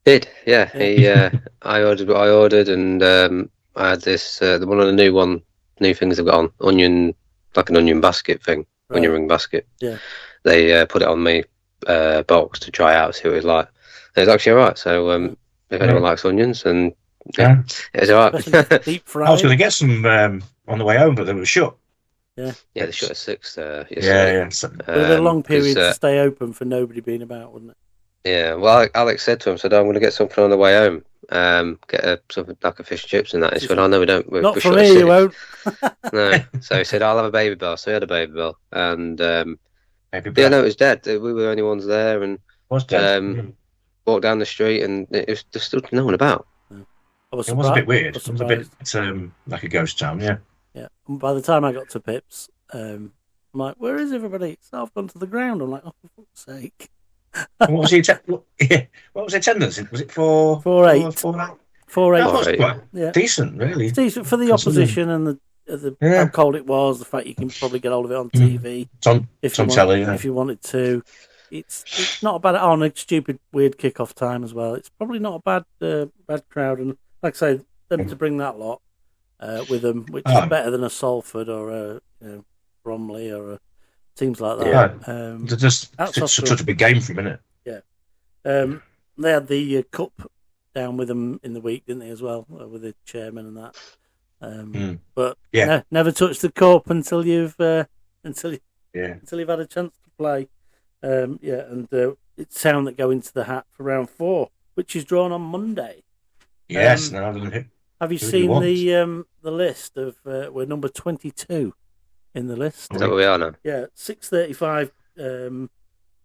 [SPEAKER 5] Did, yeah. He, I ordered what I ordered, and I had this one of the new things they've got on onion, like an onion basket thing, onion ring basket.
[SPEAKER 4] Yeah.
[SPEAKER 5] They put it on my box to try out, see what it was like. And it was actually alright. So if anyone likes onions, and it was alright.
[SPEAKER 4] Deep fried.
[SPEAKER 6] I was going to get some on the way home, but they were shut.
[SPEAKER 4] Yeah.
[SPEAKER 5] Yeah, they shut at 6.
[SPEAKER 6] Yeah.
[SPEAKER 4] With a long period to stay open for nobody being about, wouldn't it?
[SPEAKER 5] Yeah. Well, Alex said to him, "I'm going to get something on the way home. Get something like a fish and chips and that." He said, "Oh no, we don't.
[SPEAKER 4] Not for me, you won't."
[SPEAKER 5] No. So he said, "I'll have a baby bell." So he had a baby bell, and
[SPEAKER 6] no,
[SPEAKER 5] it was dead. We were the only ones there, and
[SPEAKER 6] was dead.
[SPEAKER 5] Walked down the street, and there's still no one about.
[SPEAKER 6] It was a bit weird. It was a bit like a ghost town. Yeah.
[SPEAKER 4] Yeah. And by the time I got to Pips, I'm like, "Where is everybody?" So I've gone to the ground. I'm like, "Oh, for fuck's sake!"
[SPEAKER 6] What was the attendance? Was it 4?
[SPEAKER 4] 4-8.
[SPEAKER 6] 4-8. Yeah. Decent, really.
[SPEAKER 4] It's decent for the opposition and how cold it was. The fact you can probably get hold of it on TV.
[SPEAKER 6] It's on telly,
[SPEAKER 4] if you wanted to. It's not a bad on a stupid weird kickoff time as well. It's probably not a bad crowd, and like I say, them to bring that lot with them, which is better than a Salford or a Bromley or a teams like that.
[SPEAKER 6] Yeah, they're just such a big game for a minute.
[SPEAKER 4] Yeah, they had the cup down with them in the week, didn't they, as well, with the chairman and that. But never touch the cup until you've had a chance to play. And it's sound that go into the hat for round 4, which is drawn on Monday.
[SPEAKER 6] Yes.
[SPEAKER 4] Have you seen the list of we're number 22 in the list?
[SPEAKER 5] Is that what we are now?
[SPEAKER 4] Yeah, 6:35.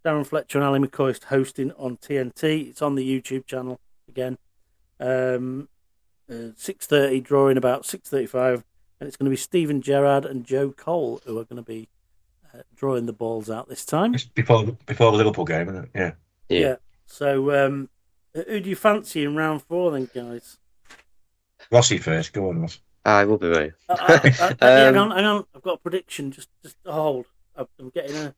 [SPEAKER 4] Darren Fletcher and Ali McCoist hosting on TNT. It's on the YouTube channel again. 6:30, drawing about 6:35, and it's going to be Stephen Gerrard and Joe Cole who are going to be drawing the balls out this time.
[SPEAKER 6] It's before the Liverpool game, isn't it?
[SPEAKER 4] Yeah. So, who do you fancy in round 4 then, guys?
[SPEAKER 6] Rossi first. Go on, Ross.
[SPEAKER 5] I will be me.
[SPEAKER 4] Hang on. I've got a prediction. Just hold. I'm getting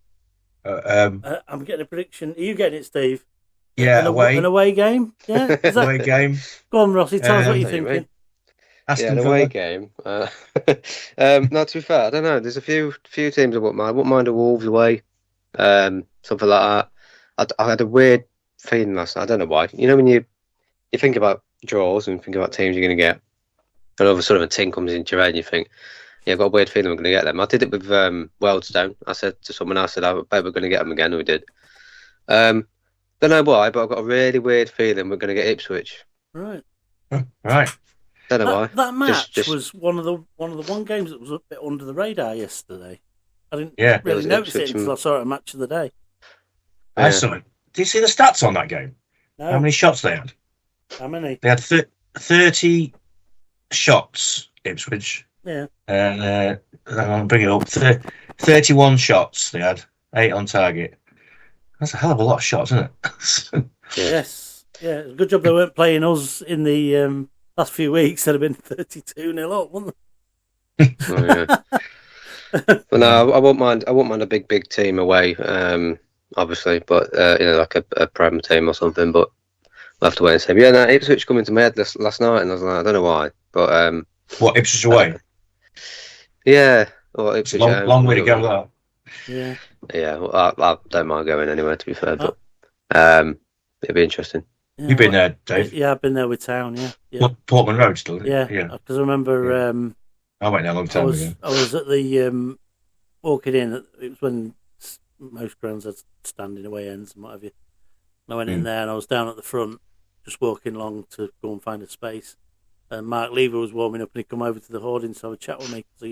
[SPEAKER 4] a prediction. Are you getting it, Steve?
[SPEAKER 6] Yeah,
[SPEAKER 4] an away game. Yeah, is that...
[SPEAKER 6] away game.
[SPEAKER 4] Go on, Rossi. Tell us what you're thinking.
[SPEAKER 5] An away game. No, to be fair, I don't know. There's a few teams I wouldn't mind. I wouldn't mind a Wolves away, something like that. I had a weird feeling last night. I don't know why. You know when you think about draws and think about teams you're going to get, and all of a sudden a team comes into your head and you think, yeah, I've got a weird feeling we're going to get them. I did it with Wealdstone. I said to someone else, I bet we're going to get them again, and we did. Don't know why, but I've got a really weird feeling we're going to get Ipswich.
[SPEAKER 4] Right.
[SPEAKER 6] Right.
[SPEAKER 5] Don't know why.
[SPEAKER 4] That match was one of the games that was a bit under the radar yesterday. I didn't really notice it until I saw it a match of the day.
[SPEAKER 6] I saw it. Did you see the stats on that game?
[SPEAKER 4] No.
[SPEAKER 6] How many shots they had?
[SPEAKER 4] How many?
[SPEAKER 6] They had 30 shots, Ipswich.
[SPEAKER 4] Yeah.
[SPEAKER 6] And I'll bring it up. 31 shots they had, 8 on target. That's a hell of a lot of shots, isn't it?
[SPEAKER 4] Yes. Yeah. Good job they weren't playing us in the last few weeks. They'd have been 32-0 up, wouldn't they?
[SPEAKER 5] Oh, yeah. But no, I won't mind. I won't mind a big team away, obviously, but like a Prem team or something. But we'll have to wait and see. But yeah, no, Ipswich come into my head last night, and I was like, I don't know why, but
[SPEAKER 6] what, Ipswich away?
[SPEAKER 5] Yeah, or Ipswich.
[SPEAKER 6] Long way to go. That.
[SPEAKER 4] Yeah.
[SPEAKER 5] Yeah, well, I don't mind going anywhere, to be fair, but it'd be interesting.
[SPEAKER 4] Yeah,
[SPEAKER 6] You've been there, Dave?
[SPEAKER 4] Yeah, I've been there with Town. Yeah.
[SPEAKER 6] Portman Road still.
[SPEAKER 4] Yeah. Because I remember.
[SPEAKER 6] I went there a long time ago.
[SPEAKER 4] I was at the walking in. It was when most grounds had standing away ends and what have you. And I went in there and I was down at the front, just walking along to go and find a space. And Mark Lever was warming up and he'd come over to the hoarding to have a chat with me because he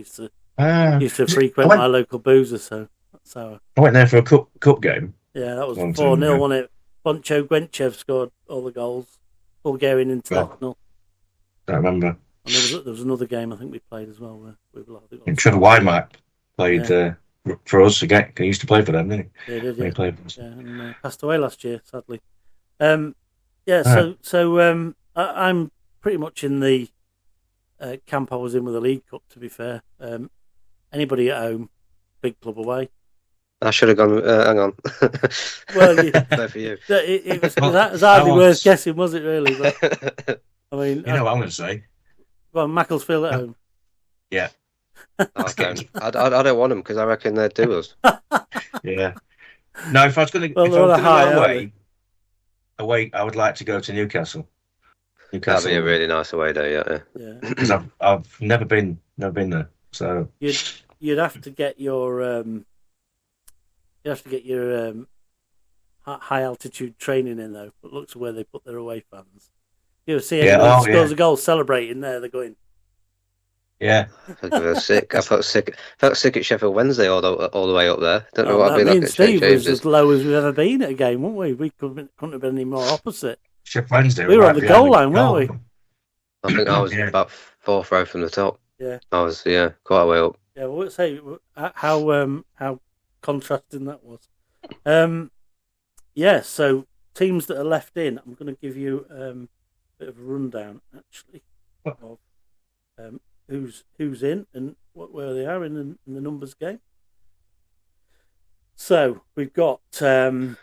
[SPEAKER 4] used to frequent my local boozer. So that's how
[SPEAKER 6] I went there for a cup game.
[SPEAKER 4] Yeah, that was 4-0, wasn't it? Boncho Gwenchev scored all the goals. Bulgarian international.
[SPEAKER 6] Don't remember.
[SPEAKER 4] And there was another game I think we played as well.
[SPEAKER 6] And Trevor Wymark played for us again. He used to play for them, didn't he?
[SPEAKER 4] Yeah, he did. Yeah,
[SPEAKER 6] he played for us.
[SPEAKER 4] And passed away last year, sadly. So I'm pretty much in the camp I was in with the League Cup. To be fair, anybody at home, big club away.
[SPEAKER 5] I should have gone. Hang on.
[SPEAKER 4] Well,
[SPEAKER 5] play for you.
[SPEAKER 4] It was hardly worth guessing, was it? Really? But, I mean,
[SPEAKER 6] you know what I'm going to say.
[SPEAKER 4] Well, Macclesfield at home.
[SPEAKER 6] Yeah.
[SPEAKER 5] I don't want them because I reckon they'd do us.
[SPEAKER 6] Yeah. No, if I was going to away, I would like to go to Newcastle.
[SPEAKER 5] That'd be a really nice away day,
[SPEAKER 4] yeah.
[SPEAKER 6] Because I've never been there. So
[SPEAKER 4] you'd have to get your high altitude training in though. But look to where they put their away fans. You'll see anyone scores a goal celebrating there. They're going.
[SPEAKER 6] Yeah,
[SPEAKER 5] I felt sick. I felt sick at Sheffield Wednesday all the way up there. Don't know what I'd be like at
[SPEAKER 4] Steve was as low as we've ever been at a game, weren't we? We couldn't have been any more opposite.
[SPEAKER 6] Sheffield Wednesday.
[SPEAKER 4] We were on the goal line, weren't we?
[SPEAKER 5] I think I was about 4th row from the top.
[SPEAKER 4] Yeah,
[SPEAKER 5] I was quite a way up.
[SPEAKER 4] Yeah, well, let's say how contrasting that was. So teams that are left in, I'm going to give you a bit of a rundown actually of who's in and where they are in the numbers game. So we've got. I'll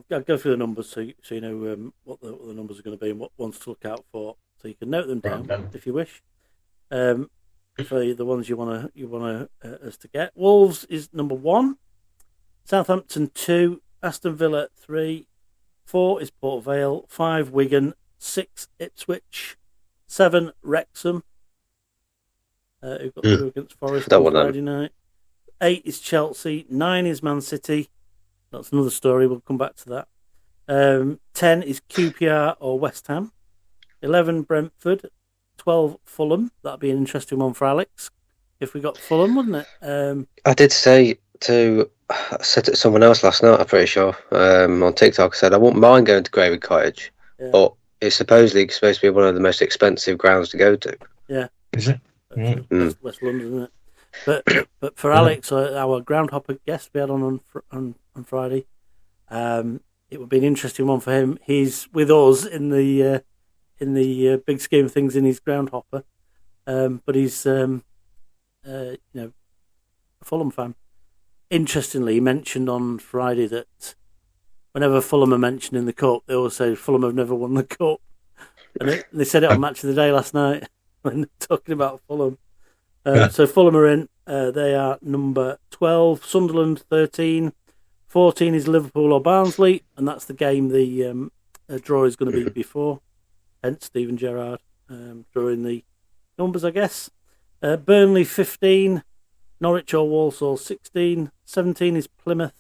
[SPEAKER 4] go through the numbers so you know what the numbers are going to be and what ones to look out for, so you can note them down if you wish. For the ones you want us to get, Wolves is number 1, Southampton 2, Aston Villa 3, 4 is Port Vale, 5 Wigan, 6 Ipswich, 7 Wrexham, who got through against Forest on Friday night. 8 is Chelsea, 9 is Man City, That's another story. We'll come back to that. 10 is QPR or West Ham. 11 Brentford. 12 Fulham. That'd be an interesting one for Alex if we got Fulham, wouldn't it?
[SPEAKER 5] I did say I said to someone else last night, I'm pretty sure, on TikTok, I said I wouldn't mind going to Gravy Cottage, but it's supposedly supposed to be one of the most expensive grounds to go to.
[SPEAKER 4] Yeah.
[SPEAKER 6] Is it?
[SPEAKER 4] West London, isn't it? But for Alex, our groundhopper guest we had on Friday, it would be an interesting one for him. He's with us in the big scheme of things in his groundhopper, but he's a Fulham fan. Interestingly, he mentioned on Friday that whenever Fulham are mentioned in the cup, they always say Fulham have never won the cup, and they said it on Match of the Day last night when talking about Fulham. So Fulham are in. They are number 12. Sunderland 13. 14 is Liverpool or Barnsley, and that's the game the draw is going to be before. Hence Stephen Gerrard drawing the numbers, I guess. Burnley 15. Norwich or Walsall 16. 17 is Portsmouth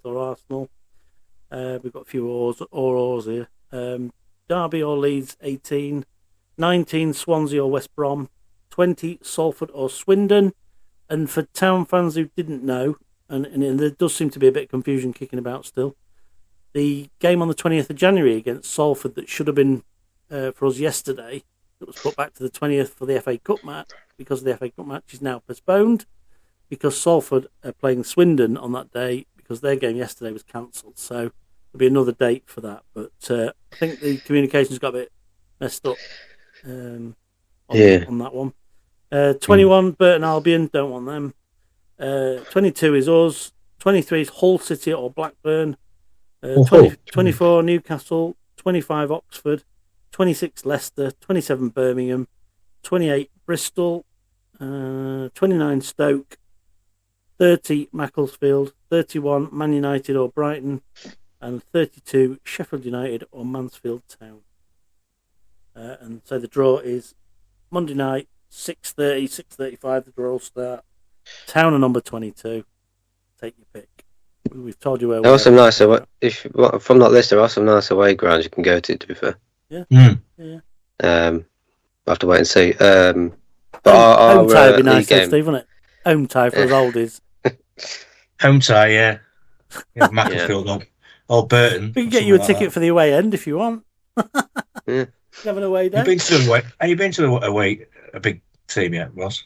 [SPEAKER 4] or Arsenal. We've got a few oars here. Derby or Leeds 18. 19 Swansea or West Brom. 20 Salford or Swindon. And for Town fans who didn't know, and there does seem to be a bit of confusion kicking about still, the game on the 20th of January against Salford that should have been for us yesterday, that was put back to the 20th for the FA Cup match, because the FA Cup match is now postponed, because Salford are playing Swindon on that day, because their game yesterday was cancelled. So there'll be another date for that. But I think the communications got a bit messed up on that one. 21, Burton Albion, don't want them. 22 is us. 23 is Hull City or Blackburn. 24 Newcastle. 25 Oxford. 26 Leicester. 27 Birmingham. 28 Bristol. 29 Stoke. 30 Macclesfield. 31 Man United or Brighton. And 32 Sheffield United or Mansfield Town. And so the draw is Monday night, 6:30, 6:35. The draw will start. Town are number 22. Take your pick. We've told you where
[SPEAKER 5] there are some nice away. From that list, there are some nice away grounds you can go to be fair.
[SPEAKER 4] Yeah.
[SPEAKER 5] We'll have to wait and see.
[SPEAKER 4] Home tie would be nice, Steve, wouldn't it? Home tie for us oldies.
[SPEAKER 6] Home tie, yeah. Macclesfield or Burton.
[SPEAKER 4] We can get you a ticket for the away end if you want.
[SPEAKER 5] Yeah.
[SPEAKER 4] Have an away day.
[SPEAKER 6] Have you been to a big team yet, Ross?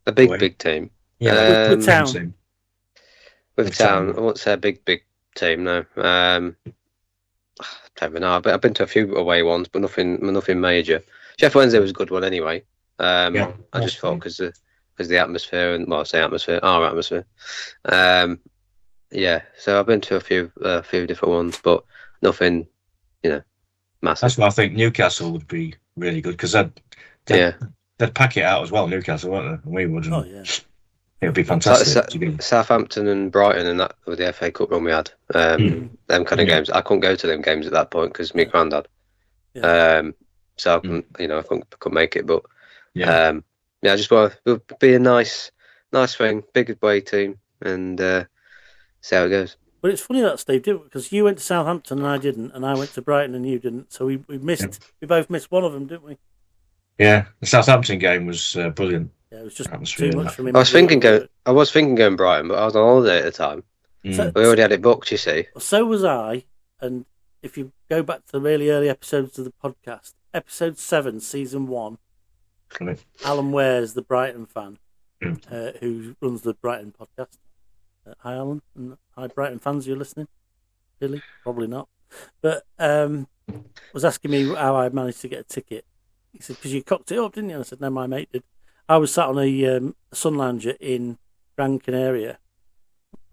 [SPEAKER 5] A big team.
[SPEAKER 6] Yeah,
[SPEAKER 4] with Town.
[SPEAKER 5] With Town, I won't say a big team. No, I don't know. I've been to a few away ones, but nothing major. Sheffield Wednesday was a good one anyway. I just thought because the atmosphere and our atmosphere. So I've been to a few different ones, but nothing, massive.
[SPEAKER 6] That's why I think Newcastle would be really good because they'd pack it out as well. Newcastle, wouldn't they? We wouldn't.
[SPEAKER 4] Oh yeah.
[SPEAKER 6] It would be fantastic.
[SPEAKER 5] Southampton and Brighton and that with the FA Cup run we had. Them kind of games. I couldn't go to them games at that point because my granddad.
[SPEAKER 4] Yeah.
[SPEAKER 5] So I couldn't make it. But I just want it would be a nice thing, big away team, and see how it goes.
[SPEAKER 4] But it's funny that, Steve, didn't, because you went to Southampton and I didn't, and I went to Brighton and you didn't. So we both missed one of them, didn't we?
[SPEAKER 6] Yeah, the Southampton game was brilliant.
[SPEAKER 4] Yeah, it was just too much for me.
[SPEAKER 5] I was thinking going Brighton, but I was on holiday at the time. So, we already had it booked, you see.
[SPEAKER 4] So was I, and if you go back to the really early episodes of the podcast, episode 7, season 1, Alan Ware's the Brighton fan, who runs the Brighton podcast. Hi, Alan, and hi, Brighton fans, you're listening? Really? Probably not. But was asking me how I managed to get a ticket. He said, because you cocked it up, didn't you? And I said, no, my mate did. I was sat on a sun lounger in Gran Canaria,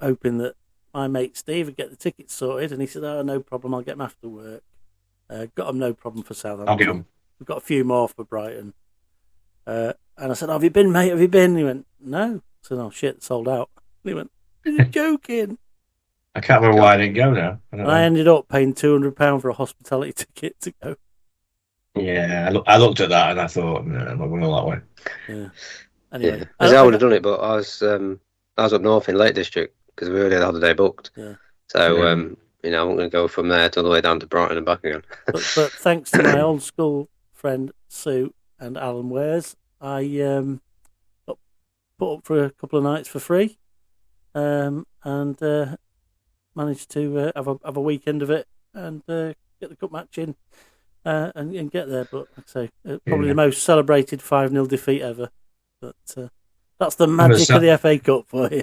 [SPEAKER 4] hoping that my mate Steve would get the tickets sorted, and he said, oh, no problem, I'll get them after work. Got them, no problem, for Southampton.
[SPEAKER 6] I'll get them.
[SPEAKER 4] We've got a few more for Brighton. And I said, have you been, mate? Have you been? He went, no. I said, oh, shit, sold out. And he went, you're joking.
[SPEAKER 6] I can't remember why I didn't go now.
[SPEAKER 4] I ended up paying £200 for a hospitality ticket to go.
[SPEAKER 6] Yeah, I looked at that and I thought, no, I'm not going that way.
[SPEAKER 4] Yeah. Anyway,
[SPEAKER 5] I would have done it, but I was up north in Lake District, because we already had a holiday booked.
[SPEAKER 4] Yeah.
[SPEAKER 5] So I'm going to go from there all the way down to Brighton and back again.
[SPEAKER 4] but thanks to my old school friend Sue and Alan Wares, I got put up for a couple of nights for free, and managed to have a weekend of it and get the cup match in and get there. But like I say, probably the most celebrated 5-0 defeat ever. But that's the magic of the FA Cup for you.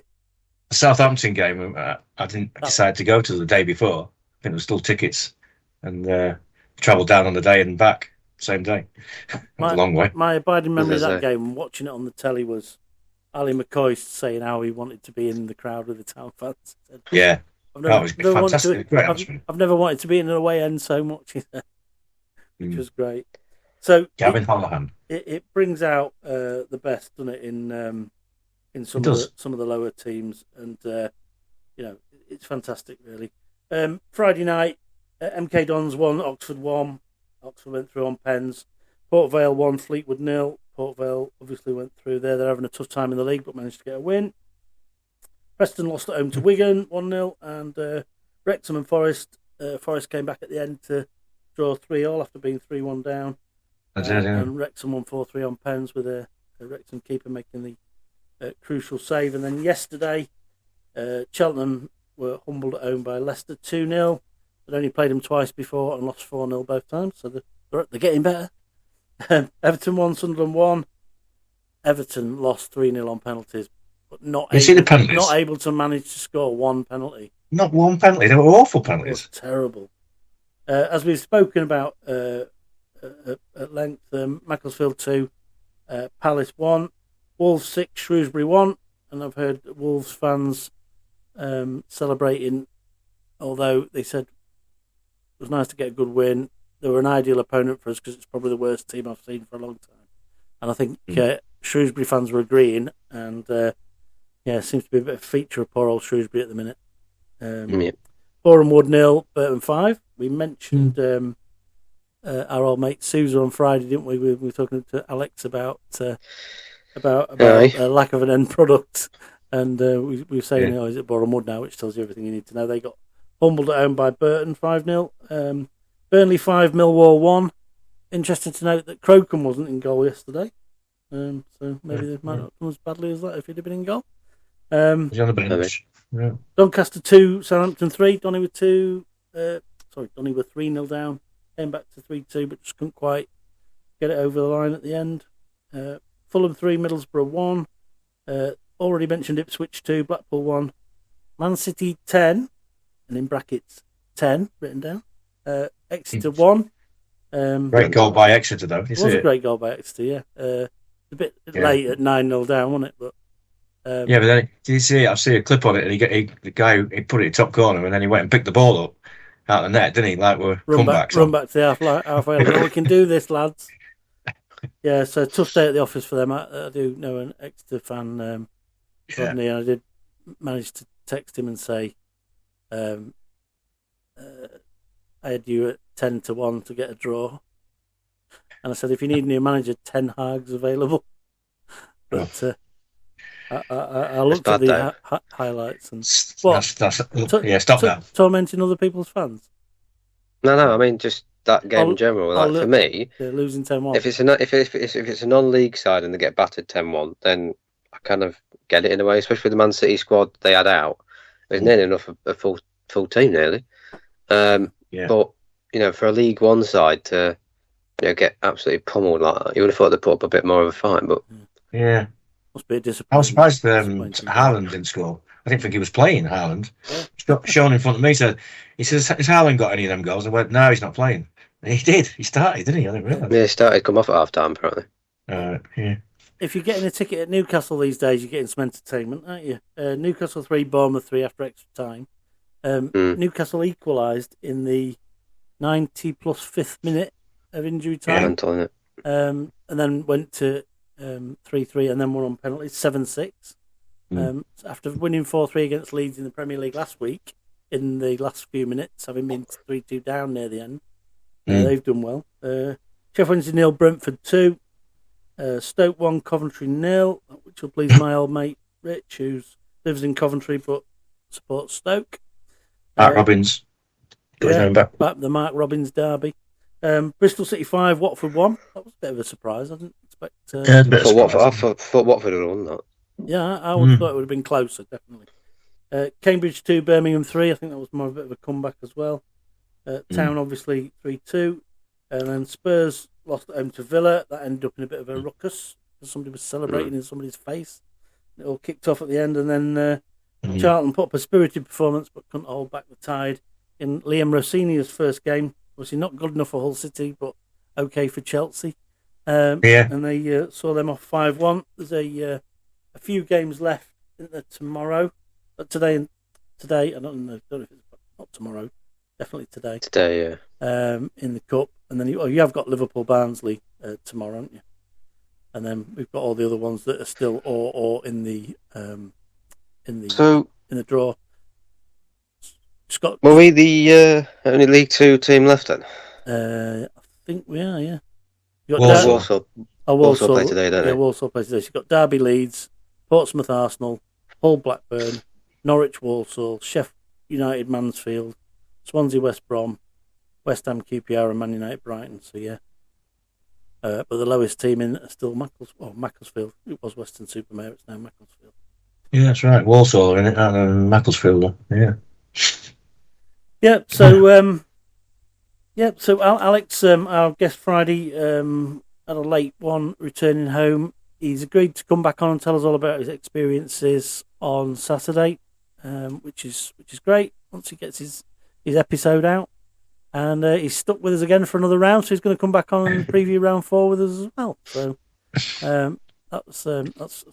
[SPEAKER 6] The Southampton game, I didn't decide to go to the day before. I think there were still tickets, and travelled down on the day and back same day. A long way.
[SPEAKER 4] My abiding memory of that game, watching it on the telly, was Ali McCoy saying how he wanted to be in the crowd with the Town fans.
[SPEAKER 6] Yeah, that was fantastic.
[SPEAKER 4] I've never wanted to be in an away end so much, which was great. So
[SPEAKER 6] Gavin Holohan.
[SPEAKER 4] It brings out the best, doesn't it, in some of the lower teams, and it's fantastic, really. Friday night, MK Dons 1, Oxford 1. Oxford went through on pens. Port Vale 1, Fleetwood 0. Port Vale obviously went through there. They're having a tough time in the league, but managed to get a win. Preston lost at home to Wigan 1-0, and Wrexham and Forest. Forest came back at the end to draw 3-3 after being 3-1 down. And Wrexham won 4-3 on pens with a Wrexham keeper making the crucial save. And then yesterday, Cheltenham were humbled at home by Leicester 2-0. They'd only played them twice before and lost 4-0 both times, so they're getting better. Everton 1, Sunderland 1. Everton lost 3-0 on penalties, but not able to manage to score one penalty.
[SPEAKER 6] Not one penalty, they were awful penalties.
[SPEAKER 4] Terrible. As we've spoken about at length, Macclesfield 2, Palace 1, Wolves 6, Shrewsbury 1, and I've heard Wolves fans celebrating, although they said it was nice to get a good win. They were an ideal opponent for us because it's probably the worst team I've seen for a long time. And I think Shrewsbury fans were agreeing, and it seems to be a bit of a feature of poor old Shrewsbury at the minute. Boreham Wood 0, Burton 5. We mentioned our old mate Sousa on Friday, didn't we? We were talking to Alex about a lack of an end product, and we were saying, is it Boreham Wood now, which tells you everything you need to know. They got humbled at home by Burton 5-0. Burnley 5, Millwall 1. Interesting to note that Crocombe wasn't in goal yesterday, so maybe they might not come as badly as that if he'd have been in goal.
[SPEAKER 6] He's on the bench. Yeah.
[SPEAKER 4] Doncaster 2, Southampton 3. Donny were 3-0 down. Came back to 3-2, but just couldn't quite get it over the line at the end. Fulham 3, Middlesbrough 1. Already mentioned Ipswich 2, Blackpool 1. Man City 10, and in brackets 10 written down. Exeter 1.
[SPEAKER 6] Great goal by Exeter, though.
[SPEAKER 4] It was a great goal by Exeter, yeah. A bit late at 9-0 down, wasn't it? But
[SPEAKER 6] but then did you see it? I see a clip on it, and the guy put it top corner, and then he went and picked the ball up out of the net, didn't he? Like we're
[SPEAKER 4] run back to the halfway. We can do this, lads. Yeah, so tough day at the office for them. I do know an Exeter fan, Rodney, and I did manage to text him and say, I had you at 10-1 to get a draw, and I said, if you need a new manager, 10 Hags available. But I looked at the highlights and
[SPEAKER 6] stop that.
[SPEAKER 4] Tormenting other people's fans.
[SPEAKER 5] No. I mean, just that game in general. For me,
[SPEAKER 4] losing 10-1.
[SPEAKER 5] If it's a non-league side and they get battered 10-1, then I kind of get it in a way. Especially with the Man City squad they had out, it was nearly enough a full team nearly. But for a League One side to get absolutely pummeled like that, you would have thought they'd put up a bit more of a fight. But
[SPEAKER 4] must be a disappointment.
[SPEAKER 6] I was surprised Haaland didn't score. I didn't think he was playing, Haaland. Sean in front of me he says, has Haaland got any of them goals? I went, no, he's not playing. And he did. He started, didn't he? I didn't realise.
[SPEAKER 5] Yeah, he started, come off at half time, apparently.
[SPEAKER 4] If you're getting a ticket at Newcastle these days, you're getting some entertainment, aren't you? Newcastle 3, Bournemouth 3 after extra time. Newcastle equalised in the 90 plus 5th minute of injury time. And then went to 3-3 and then won on penalties, 7-6. After winning 4-3 against Leeds in the Premier League last week, in the last few minutes, having been 3-2 down near the end, they've done well. Sheffield Wednesday 0, Brentford 2. Stoke 1, Coventry 0, which will please my old mate Rich, who lives in Coventry but support Stoke.
[SPEAKER 6] Mark Robbins.
[SPEAKER 4] Back the Mark Robbins derby. Bristol City 5, Watford 1. That was a bit of a surprise. I didn't expect.
[SPEAKER 5] I thought Watford would have won that.
[SPEAKER 4] Yeah, I would have thought it would have been closer, definitely. Cambridge 2, Birmingham 3. I think that was more of a bit of a comeback as well. Town, obviously, 3-2. And then Spurs lost at home to Villa. That ended up in a bit of a ruckus because somebody was celebrating in somebody's face. It all kicked off at the end. And then Charlton put up a spirited performance but couldn't hold back the tide in Liam Rossini's first game. Obviously not good enough for Hull City, but okay for Chelsea. And they saw them off 5-1. There's a few games left tomorrow. But today, I don't know if it's not tomorrow. Definitely today.
[SPEAKER 5] Today, yeah.
[SPEAKER 4] In the cup, and then you have got Liverpool Barnsley tomorrow, haven't you? And then we've got all the other ones that are still or in the draw. Scott,
[SPEAKER 5] were we the only League Two team left then?
[SPEAKER 4] I think we are. Yeah.
[SPEAKER 5] Walsall
[SPEAKER 4] Walsall
[SPEAKER 5] play today, don't they?
[SPEAKER 4] Yeah, Walsall play today. So you've got Derby, Leeds, Portsmouth, Arsenal, Hull, Blackburn, Norwich, Walsall, Sheffield United, Mansfield, Swansea, West Brom, West Ham, QPR, and Man United, Brighton. So yeah, but the lowest team in are still Macclesfield. It was Weston-Super-Mare. It's now Macclesfield.
[SPEAKER 6] Yeah, that's right. Walsall in it, and Macclesfield. Yeah.
[SPEAKER 4] Yeah. So So Alex, our guest Friday, had a late one returning home. He's agreed to come back on and tell us all about his experiences on Saturday, which is great. Once he gets his episode out, and he's stuck with us again for another round, so he's going to come back on and preview round 4 with us as well. So that's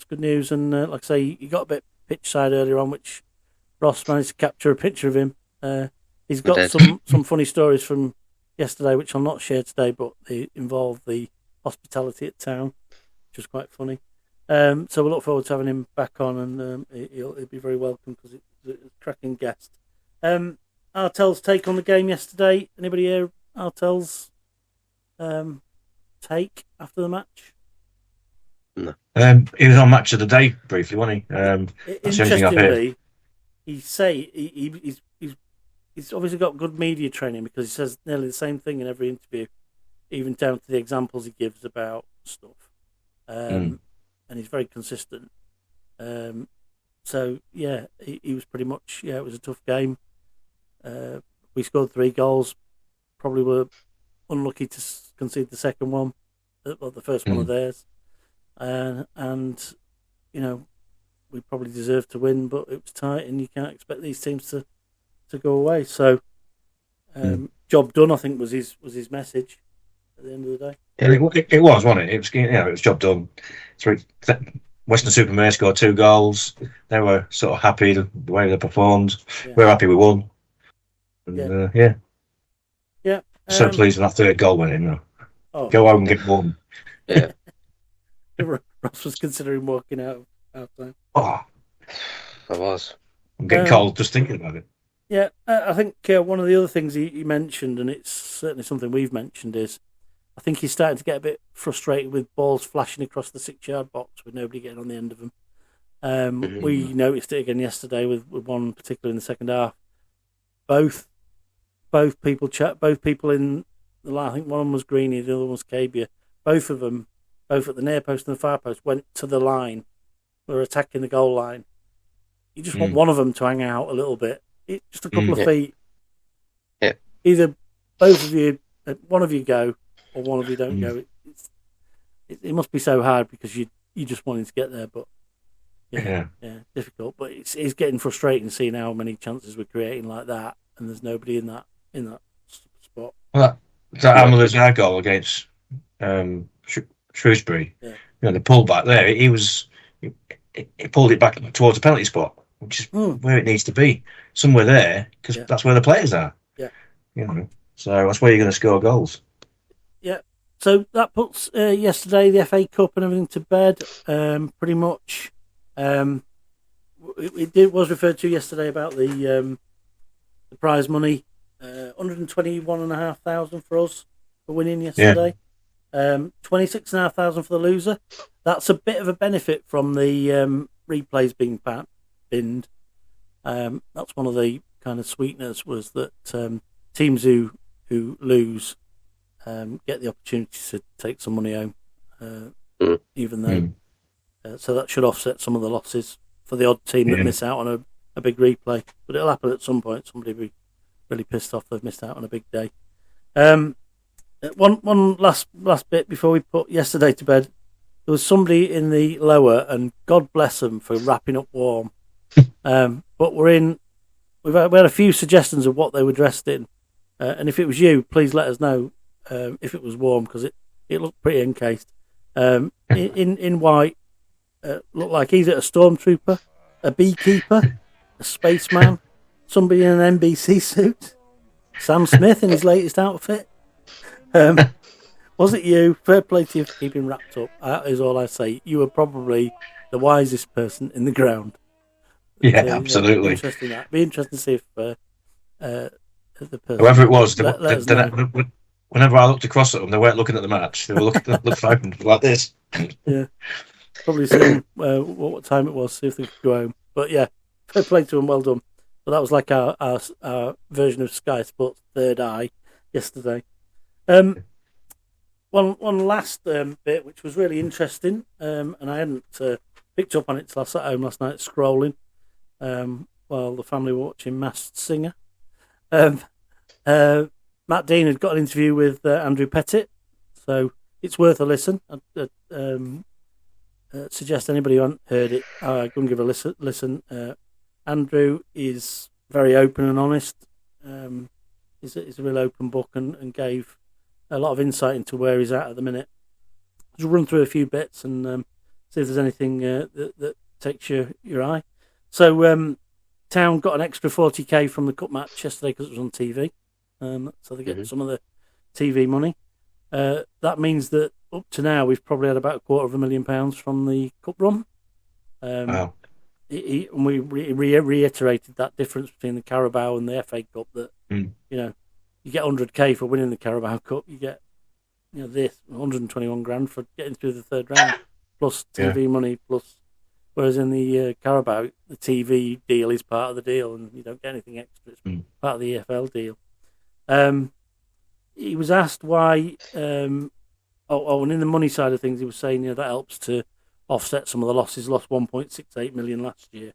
[SPEAKER 4] good news. And like I say, you got a bit pitch side earlier on, which Ross managed to capture a picture of him. He's got some funny stories from yesterday, which I'll not share today, but they involve the hospitality at town, which was quite funny. So we'll look forward to having him back on, and he'll be very welcome because he's a cracking guest. Artell's take on the game yesterday. Anybody hear Artell's take after the match?
[SPEAKER 5] No.
[SPEAKER 6] He was on Match of the Day briefly, wasn't he?
[SPEAKER 4] Interestingly, he's obviously got good media training because he says nearly the same thing in every interview, even down to the examples he gives about stuff. And he's very consistent. So, yeah, he was pretty much, it was a tough game. We scored 3 goals. Probably were unlucky to concede the second one, the first one of theirs. And, we probably deserved to win, but it was tight, and you can't expect these teams to go away. So, job done, I think, was his message at the end of the day.
[SPEAKER 6] Yeah, it was, wasn't it? It was job done. Western-Super-Mare scored 2 goals. They were sort of happy the way they performed. Yeah. We were happy we won. And,
[SPEAKER 4] yeah.
[SPEAKER 6] So pleased when that 3rd goal went in. Go out and get one.
[SPEAKER 5] Yeah.
[SPEAKER 4] Ross was considering walking out time.
[SPEAKER 6] Oh,
[SPEAKER 5] I was.
[SPEAKER 6] I'm getting cold just thinking about it.
[SPEAKER 4] Yeah, I think one of the other things he mentioned, and it's certainly something we've mentioned, is I think he's starting to get a bit frustrated with balls flashing across the 6-yard box with nobody getting on the end of them. We noticed it again yesterday with one particularly in the second half. Both people in the line, I think one of them was Greeny, the other one was Cabia. Both of them, both at the near post and the far post, went to the line. Were attacking the goal line. You just want one of them to hang out a little bit. Just a couple of feet.
[SPEAKER 5] Yeah.
[SPEAKER 4] Either both of you, one of you go, or one of you don't go. It must be so hard because you just wanting to get there, but difficult. But it's getting frustrating seeing how many chances we're creating like that, and there's nobody in that spot.
[SPEAKER 6] Well, that Amalazar goal against Shrewsbury, the pull back there, he pulled it back towards the penalty spot, which is where it needs to be, somewhere there, because that's where the players are.
[SPEAKER 4] Yeah,
[SPEAKER 6] so that's where you're going to score goals.
[SPEAKER 4] Yeah, so that puts yesterday the FA Cup and everything to bed. Pretty much, it was referred to yesterday about the prize money, 121,500 for us for winning yesterday. 26,500 for the loser. That's a bit of a benefit from the replays being binned. That's one of the kind of sweeteners, was that teams who lose get the opportunity to take some money home, even though so that should offset some of the losses for the odd team that miss out on a big replay. But it'll happen at some point. Somebody will be really pissed off they've missed out on a big day. One last bit before we put yesterday to bed. There was somebody in the lower, and God bless them for wrapping up warm. But we've had a few suggestions of what they were dressed in, and if it was you, please let us know if it was warm, because it looked pretty encased. In white, looked like either a stormtrooper, a beekeeper, a spaceman, somebody in an NBC suit, Sam Smith in his latest outfit. Was it you? Fair play to you for keeping wrapped up. That is all I say. You were probably the wisest person in the ground.
[SPEAKER 6] Yeah, absolutely.
[SPEAKER 4] Be interesting to see if the person,
[SPEAKER 6] whoever it was, whenever I looked across at them, they weren't looking at the match. They were looking like this.
[SPEAKER 4] Yeah, probably seeing what time it was, see if they could go home. But yeah, fair play to them, well done. But that was like our version of Sky Sports Third Eye yesterday. One last bit, which was really interesting, and I hadn't picked up on it till I sat home last night scrolling while the family were watching Masked Singer. Matt Dean had got an interview with Andrew Petit, so it's worth a listen. I'd suggest anybody who hasn't heard it, go and give a listen. Andrew is very open and honest. He's a real open book and gave a lot of insight into where he's at the minute. Just run through a few bits and see if there's anything that takes your eye. So Town got an extra 40k from the cup match yesterday because it was on TV. So they get some of the TV money. That means that up to now we've probably had about £250,000 from the cup run.
[SPEAKER 6] Wow.
[SPEAKER 4] And we reiterated that difference between the Carabao and the FA Cup, that you get 100k for winning the Carabao Cup, you get this 121 grand for getting through the third round, plus TV money, plus. Whereas in the Carabao, the TV deal is part of the deal, and you don't get anything extra. It's part of the EFL deal. He was asked why. And in the money side of things, he was saying that helps to offset some of the losses. Lost 1.68 million last year,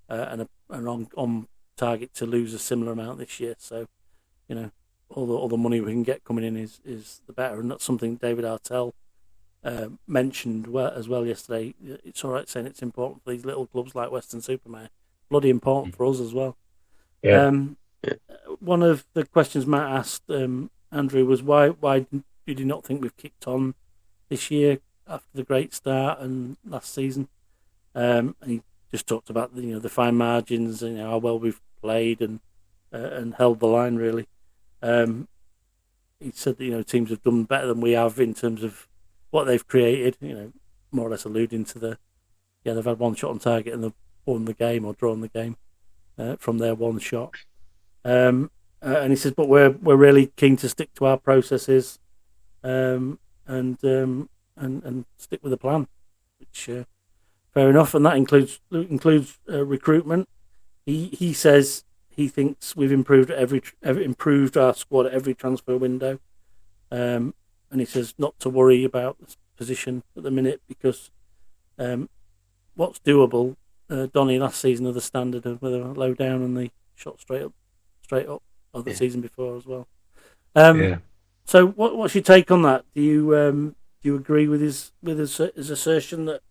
[SPEAKER 4] and are on target to lose a similar amount this year. So, all the money we can get coming in is the better, and that's something David Artell mentioned as well yesterday. It's all right saying it's important for these little clubs like Weston-Super-Mare. Bloody important for us as well.
[SPEAKER 6] Yeah.
[SPEAKER 4] One of the questions Matt asked Andrew was why did you not think we've kicked on this year after the great start and last season? And he just talked about the fine margins and how well we've played and held the line really. He said that teams have done better than we have in terms of what they've created. More or less alluding to they've had one shot on target and they've won the game or drawn the game from their one shot. And he says, but we're really keen to stick to our processes and stick with the plan, which fair enough. And that includes recruitment. He says he thinks we've improved our squad at every transfer window. And he says not to worry about the position at the minute because what's doable. Donny last season of the standard of whether low down and they shot straight up of the season before as well. So what's your take on that? Do you agree with his assertion that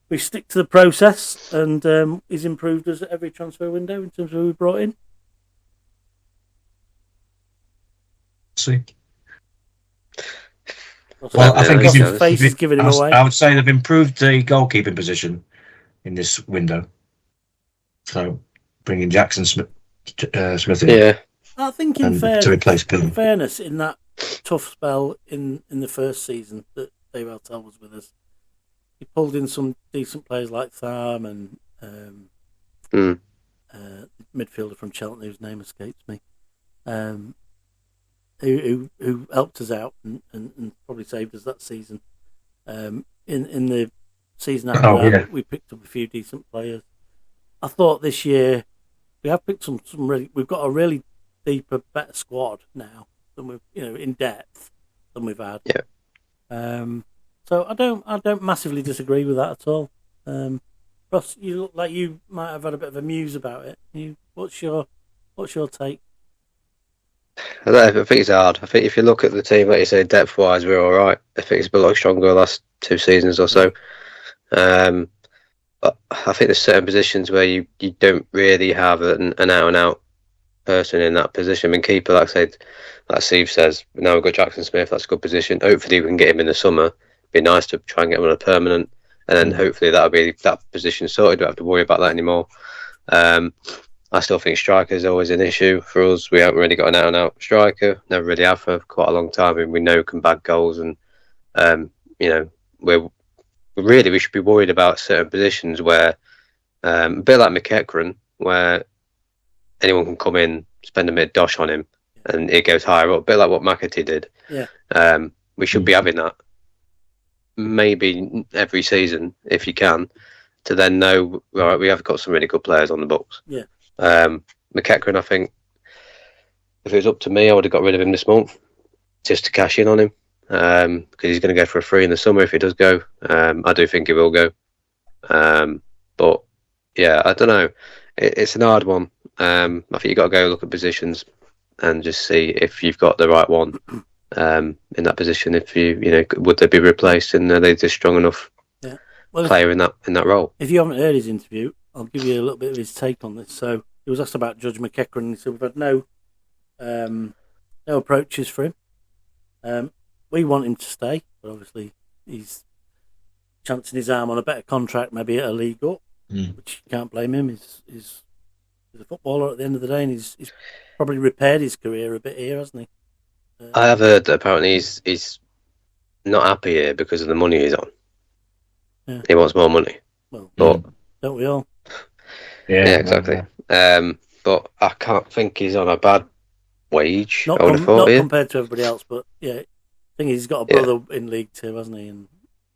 [SPEAKER 4] we stick to the process and he's improved us at every transfer window in terms of who we brought in?
[SPEAKER 6] See.
[SPEAKER 4] Well,
[SPEAKER 6] I think
[SPEAKER 4] his face is giving him away.
[SPEAKER 6] I would say they've improved the goalkeeping position in this window. So bringing Jackson Smith in.
[SPEAKER 5] Yeah.
[SPEAKER 4] I think
[SPEAKER 6] to replace Pillen.
[SPEAKER 4] In fairness, in that tough spell in the first season that David Artell was with us, he pulled in some decent players like Tharm and the midfielder from Cheltenham, whose name escapes me, who helped us out and probably saved us that season. In the season after that, we picked up a few decent players. I thought this year we have picked some really. We've got a really deeper, better squad now than we've in depth than we've had.
[SPEAKER 5] Yeah.
[SPEAKER 4] So I don't massively disagree with that at all. Ross, you look like you might have had a bit of a muse about it. What's your take?
[SPEAKER 5] I don't know, I think it's hard. I think if you look at the team, like you say, depth-wise, we're all right. I think it's been a lot stronger the last 2 seasons or so. But I think there's certain positions where you don't really have an out-and-out person in that position. I mean, keeper, like I said, like Steve says, now we've got Jackson Smith, that's a good position. Hopefully we can get him in the summer. It'd be nice to try and get him on a permanent. And then hopefully that'll be that position sorted. Don't have to worry about that anymore. I still think striker is always an issue for us. We haven't really got an out-and-out striker. Never really have for quite a long time. And we know can bag goals. And, we should be worried about certain positions where, a bit like McEachran, where anyone can come in, spend a bit of dosh on him, and it goes higher up. A bit like what McAtee did.
[SPEAKER 4] Yeah.
[SPEAKER 5] We should be having that. Maybe every season, if you can, to then know, right, we have got some really good players on the books.
[SPEAKER 4] Yeah.
[SPEAKER 5] McEachran, I think, if it was up to me, I would have got rid of him this month just to cash in on him because he's going to go for a free in the summer if he does go. I do think he will go. But, yeah, I don't know. It's an hard one. I think you've got to go look at positions and just see if you've got the right one. In that position, if would they be replaced, and are they just strong enough player in that role?
[SPEAKER 4] If you haven't heard his interview, I'll give you a little bit of his take on this. So he was asked about Judge McEachran, and he said we've had no approaches for him. We want him to stay, but obviously he's chancing his arm on a better contract, maybe at a league up, which you can't blame him. He's a footballer at the end of the day, and he's probably repaired his career a bit here, hasn't he?
[SPEAKER 5] I have heard that apparently he's not happy here because of the money he's on. Yeah. He wants more money.
[SPEAKER 4] Well, but, don't we all?
[SPEAKER 5] Yeah, exactly. But I can't think he's on a bad wage.
[SPEAKER 4] Not compared to everybody else, but yeah, I think he's got a brother in League Two, hasn't he? And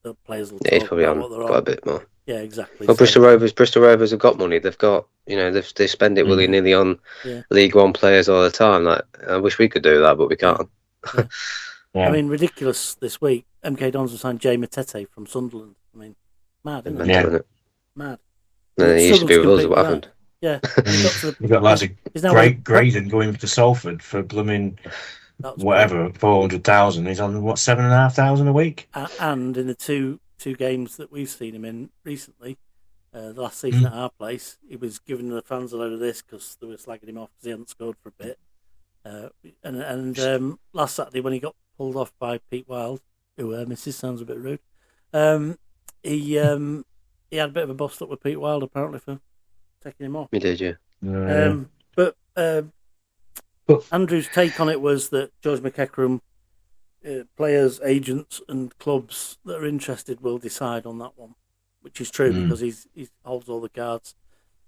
[SPEAKER 4] the players will talk
[SPEAKER 5] he's probably
[SPEAKER 4] about
[SPEAKER 5] on
[SPEAKER 4] what they're
[SPEAKER 5] quite
[SPEAKER 4] on.
[SPEAKER 5] a bit more.
[SPEAKER 4] Yeah, exactly.
[SPEAKER 5] Well, Bristol Rovers have got money. They've got, they spend it willy-nilly on League One players all the time. Like, I wish we could do that, but we can't.
[SPEAKER 4] Yeah. I mean, ridiculous this week. MK Dons have signed Jay Matete from Sunderland. I mean, mad, isn't it?
[SPEAKER 5] Yeah.
[SPEAKER 4] Mad.
[SPEAKER 5] No, he used to be with us. What happened?
[SPEAKER 4] Yeah.
[SPEAKER 6] You've got lads of Graydon going to Salford for blooming whatever, 400,000. He's on, 7,500 a week?
[SPEAKER 4] And in the two games that we've seen him in recently, the last season at our place, he was giving the fans a load of this because they were slagging him off because he hadn't scored for a bit. And last Saturday when he got pulled off by Pete Wild, who Mrs. sounds a bit rude, he had a bit of a bust up with Pete Wild apparently for taking him off.
[SPEAKER 5] He did, yeah.
[SPEAKER 4] But Andrew's take on it was that George McEachran, players, agents, and clubs that are interested will decide on that one, which is true because he holds all the cards.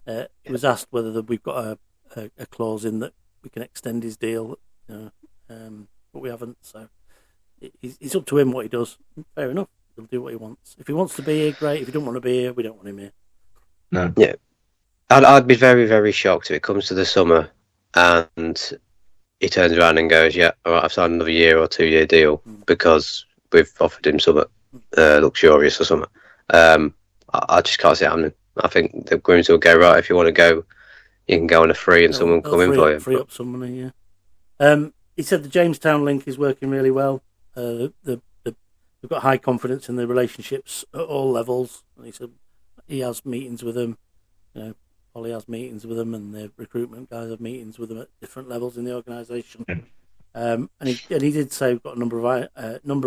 [SPEAKER 4] He was asked whether we've got a clause in that we can extend his deal, but we haven't. So it's up to him what he does. Fair enough. He'll do what he wants. If he wants to be here, great. If he don't want to be here, we don't want him here.
[SPEAKER 6] No.
[SPEAKER 5] Yeah. I'd be very, very shocked if it comes to the summer and he turns around and goes, yeah, all right, I've signed another year or 2 year deal because we've offered him something luxurious or something. I just can't see it happening. I think the Grimsby will go, right, if you want to go, you can go on a free and someone come in for you.
[SPEAKER 4] Free up some money, yeah. He said the Jamestown link is working really well. We've got high confidence in the relationships at all levels. And he said he has meetings with them. Ollie has meetings with them, and the recruitment guys have meetings with them at different levels in the organisation. And he did say we've got a number of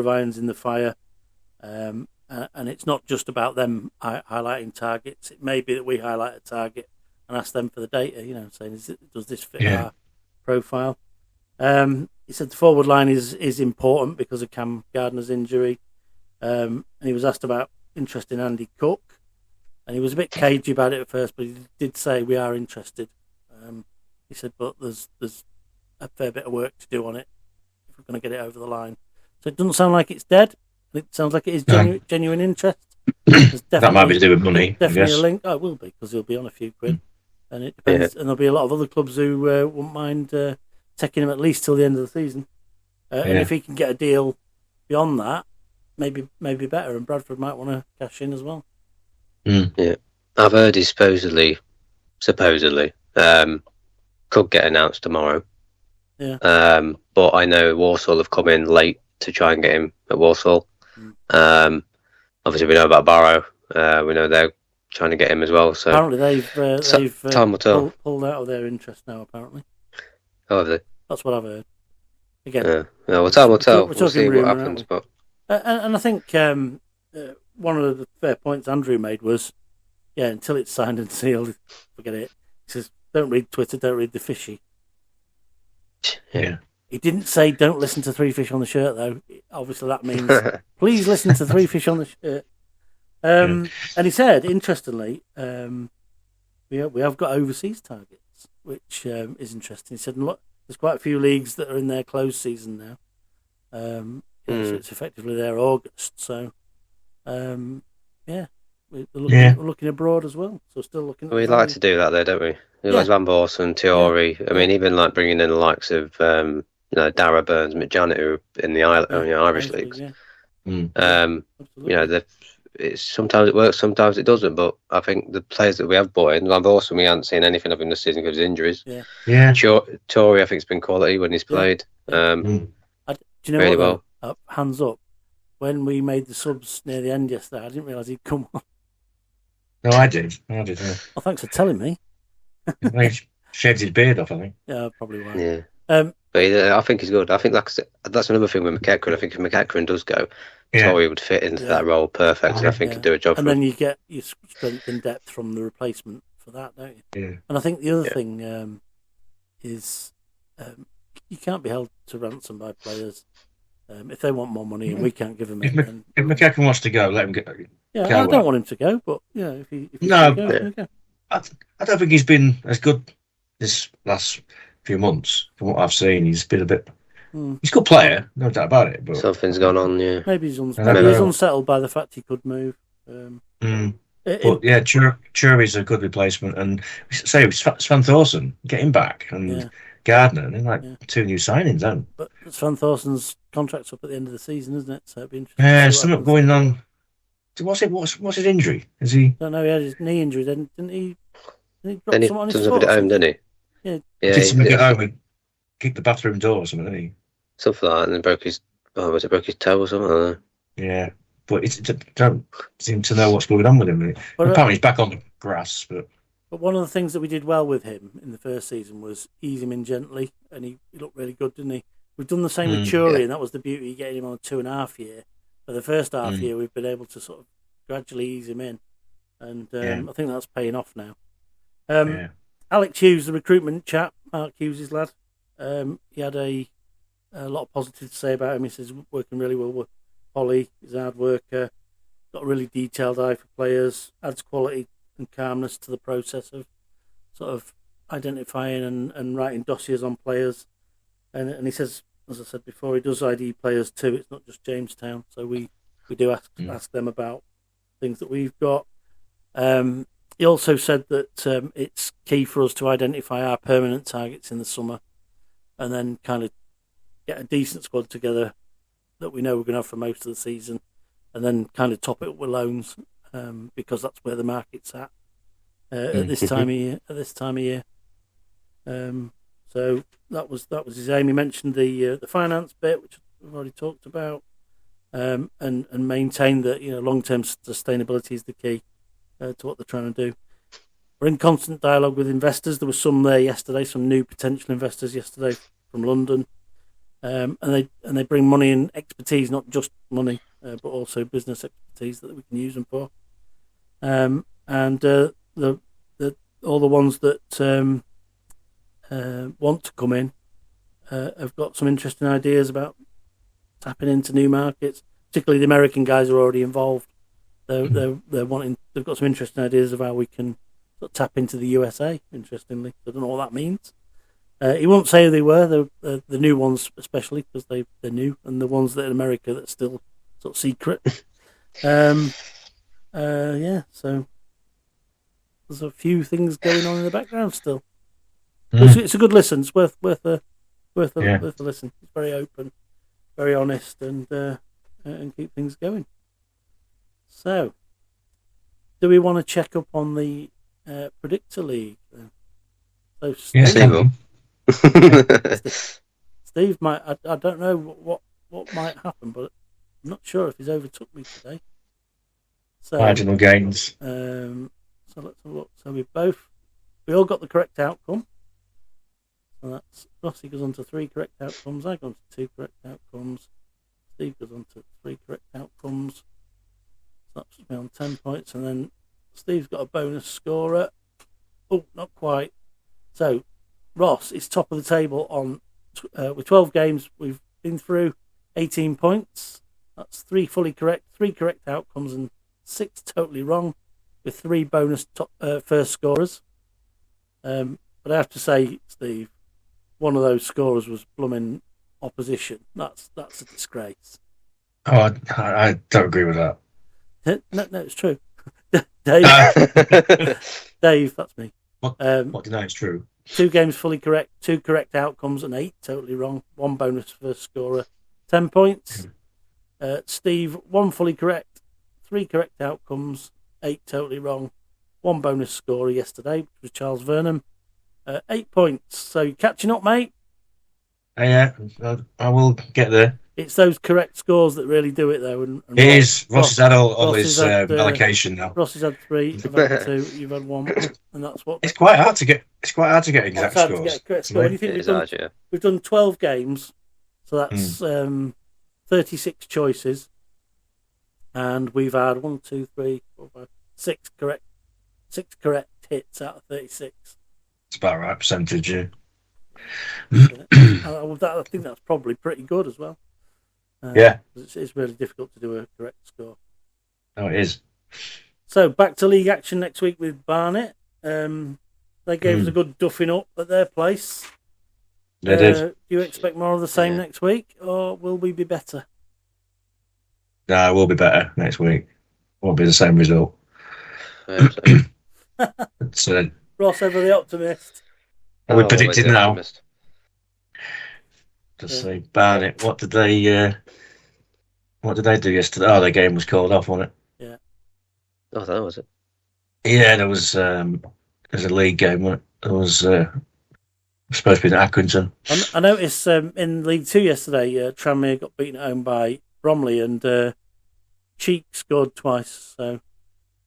[SPEAKER 4] irons in the fire, and it's not just about them highlighting targets. It may be that we highlight a target and ask them for the data. Saying does this fit our profile? He said the forward line is important because of Cam Gardner's injury, and he was asked about interest in Andy Cook. And he was a bit cagey about it at first, but he did say we are interested. He said, but there's a fair bit of work to do on it if we're going to get it over the line. So it doesn't sound like it's dead. It sounds like it is genuine interest.
[SPEAKER 6] That might be to do with money.
[SPEAKER 4] Definitely a link. Oh, it will be because he'll be on a few quid. and it depends. And there'll be a lot of other clubs who won't mind taking him at least till the end of the season. And if he can get a deal beyond that, maybe better. And Bradford might want to cash in as well.
[SPEAKER 5] Yeah, I've heard he's supposedly could get announced tomorrow.
[SPEAKER 4] Yeah.
[SPEAKER 5] But I know Walsall have come in late to try and get him at Walsall. Obviously, we know about Barrow. We know they're trying to get him as well. So
[SPEAKER 4] apparently they've
[SPEAKER 5] time will tell.
[SPEAKER 4] Pulled out of their interest now. Apparently,
[SPEAKER 5] Oh, have they?
[SPEAKER 4] that's what I've heard. Again,
[SPEAKER 5] well, time will tell.
[SPEAKER 4] We'll
[SPEAKER 5] We'll see
[SPEAKER 4] rumour,
[SPEAKER 5] what happens. But
[SPEAKER 4] and I think one of the fair points Andrew made was, until it's signed and sealed, forget it. He says, don't read Twitter, don't read the fishy.
[SPEAKER 6] Yeah.
[SPEAKER 4] He didn't say don't listen to Three Fish on the Shirt, though. Obviously, that means please listen to Three Fish on the Shirt. And he said, interestingly, we have got overseas targets, which is interesting. He said, look, there's quite a few leagues that are in their closed season now. So it's effectively their August. So, we're looking abroad as well. So still looking.
[SPEAKER 5] We like to do that, though, don't we? Like Van Borsen, Tiori. I mean, even like bringing in the likes of Dara Burns, McJanet, who are in the Irish leagues. Sometimes it works, sometimes it doesn't. But I think the players that we have bought in, Van Borsen, we haven't seen anything of him this season because of injuries. Tiori, I think, has been quality when he's played.
[SPEAKER 4] Do you know
[SPEAKER 5] really
[SPEAKER 4] what?
[SPEAKER 5] Well.
[SPEAKER 4] Hands up. When we made the subs near the end yesterday, I didn't realise he'd come on.
[SPEAKER 6] No, I did. Yeah.
[SPEAKER 4] Well, thanks for telling me.
[SPEAKER 6] He shaved his beard off, I think.
[SPEAKER 4] Yeah, probably won't.
[SPEAKER 5] Yeah. But I think he's good. I think that's another thing with McEachran. I think if McEachran does go, Tory would fit into that role perfectly. I think he'd do a job for him.
[SPEAKER 4] And then you get your strength and depth from the replacement for that, don't you?
[SPEAKER 6] Yeah.
[SPEAKER 4] And I think the other thing is you can't be held to ransom by players if they want more money and we can't give them it.
[SPEAKER 6] If McEachran wants to go, let him go.
[SPEAKER 4] Yeah, I don't want him to go, but if he
[SPEAKER 6] No,
[SPEAKER 4] go, let him go.
[SPEAKER 6] I don't think he's been as good this last few months. From what I've seen, he's been a bit. He's a good player, no doubt about it. But
[SPEAKER 5] something's gone on. Yeah,
[SPEAKER 4] maybe he's unsettled by the fact he could move.
[SPEAKER 6] Churi's a good replacement, and say Sven Thorsen, get him back, and Gardner, and like 2 new signings, then.
[SPEAKER 4] But Sven Thorsen's contract's up at the end of the season, isn't it? So it'd be interesting.
[SPEAKER 6] Yeah, something going on. What's his injury? Is he?
[SPEAKER 4] I don't know. He had his knee injury. Didn't he?
[SPEAKER 5] Then he does a bit at home, didn't he?
[SPEAKER 4] Yeah.
[SPEAKER 6] Did something at home and kicked the bathroom door or something, didn't he?
[SPEAKER 5] Something like that, and then broke his toe or something? I don't know.
[SPEAKER 6] Yeah, but don't seem to know what's going on with him. Apparently he's back on the grass, but
[SPEAKER 4] one of the things that we did well with him in the first season was ease him in gently, and he looked really good, didn't he? We've done the same with Churi, and that was the beauty of getting him on a 2.5 year. For the first half year, we've been able to sort of gradually ease him in, and I think that's paying off now. Alex Hughes, the recruitment chap, Mark Hughes' lad, he had a lot of positive to say about him. He says working really well with Holly, he's a hard worker, got a really detailed eye for players, adds quality and calmness to the process of sort of identifying and writing dossiers on players. And he says, as I said before, he does ID players too. It's not just Jamestown. So we do ask them about things that we've got. He also said that it's key for us to identify our permanent targets in the summer and then kind of get a decent squad together that we know we're going to have for most of the season, and then kind of top it up with loans because that's where the market's at this time of year. So that was his aim. He mentioned the finance bit, which we've already talked about, and maintained that long-term sustainability is the key to what they're trying to do. We're in constant dialogue with investors. There were some there yesterday, some new potential investors yesterday from London, and they bring money and expertise, not just money, but also business expertise that we can use them for. And all the ones that want to come in have got some interesting ideas about tapping into new markets. Particularly the American guys are already involved. They're wanting. They've got some interesting ideas of how we can sort of tap into the USA. Interestingly, I don't know what that means. He won't say who they were. The new ones, especially because they're new, and the ones that in America that's still sort of secret. So there's a few things going on in the background still. It's a good listen. It's worth a listen. It's very open, very honest, and keep things going. So, do we want to check up on the Predictor League? So Steve might. I don't know what might happen, but I'm not sure if he's overtook me today. So
[SPEAKER 6] marginal gains.
[SPEAKER 4] So let's have a look. So we all got the correct outcome. So that's Rossi goes on to 3 correct outcomes. I go on to 2 correct outcomes. Steve goes on to 3 correct outcomes. So that puts me on 10 points, and then Steve's got a bonus scorer. Oh, not quite. So Ross is top of the table on with 12 games. We've been through 18 points. That's 3 fully correct, 3 correct outcomes, and 6 totally wrong, with 3 bonus first scorers. But I have to say, Steve, one of those scorers was blooming opposition. That's a disgrace.
[SPEAKER 6] Oh, I don't agree with that.
[SPEAKER 4] No, it's true. Dave, that's me.
[SPEAKER 6] What deny is true?
[SPEAKER 4] 2 games fully correct, 2 correct outcomes, and 8 totally wrong. 1 bonus first scorer, 10 points. Steve, 1 fully correct, 3 correct outcomes, 8 totally wrong. 1 bonus scorer yesterday, which was Charles Vernham, 8 points. So you're catching up, mate.
[SPEAKER 6] Yeah, I will get there.
[SPEAKER 4] It's those correct scores that really do it, though. And
[SPEAKER 6] it is. Ross has had all his allocation now.
[SPEAKER 4] Ross has had 3. You've had 2. You've had 1, and that's what.
[SPEAKER 6] It's quite hard to get. It's quite hard to get exact scores.
[SPEAKER 4] To get a correct score. You think we've done 12 games, so that's 36 choices, and we've had 1, 2, 3, 4, 5, 6 correct hits out of 36.
[SPEAKER 6] It's about right percentage. Yeah.
[SPEAKER 4] I think that's probably pretty good as well.
[SPEAKER 6] Yeah,
[SPEAKER 4] it's really difficult to do a correct score.
[SPEAKER 6] Oh, it is.
[SPEAKER 4] So back to league action next week with Barnet. They gave us a good duffing up at their place.
[SPEAKER 6] They did.
[SPEAKER 4] Do you expect more of the same next week, or will we be better?
[SPEAKER 6] No, we'll be better next week. Won't be the same result. So.
[SPEAKER 4] Ross, ever the optimist.
[SPEAKER 6] Are we predicting now? Just say Barnet. What did they do yesterday? Oh, their game was called off, wasn't it?
[SPEAKER 5] Yeah. Oh, that was it.
[SPEAKER 6] Yeah, there was a league game. Wasn't it? There was supposed to be in Accrington.
[SPEAKER 4] I noticed in League 2 yesterday, Tranmere got beaten at home by Bromley, and Cheek scored twice. So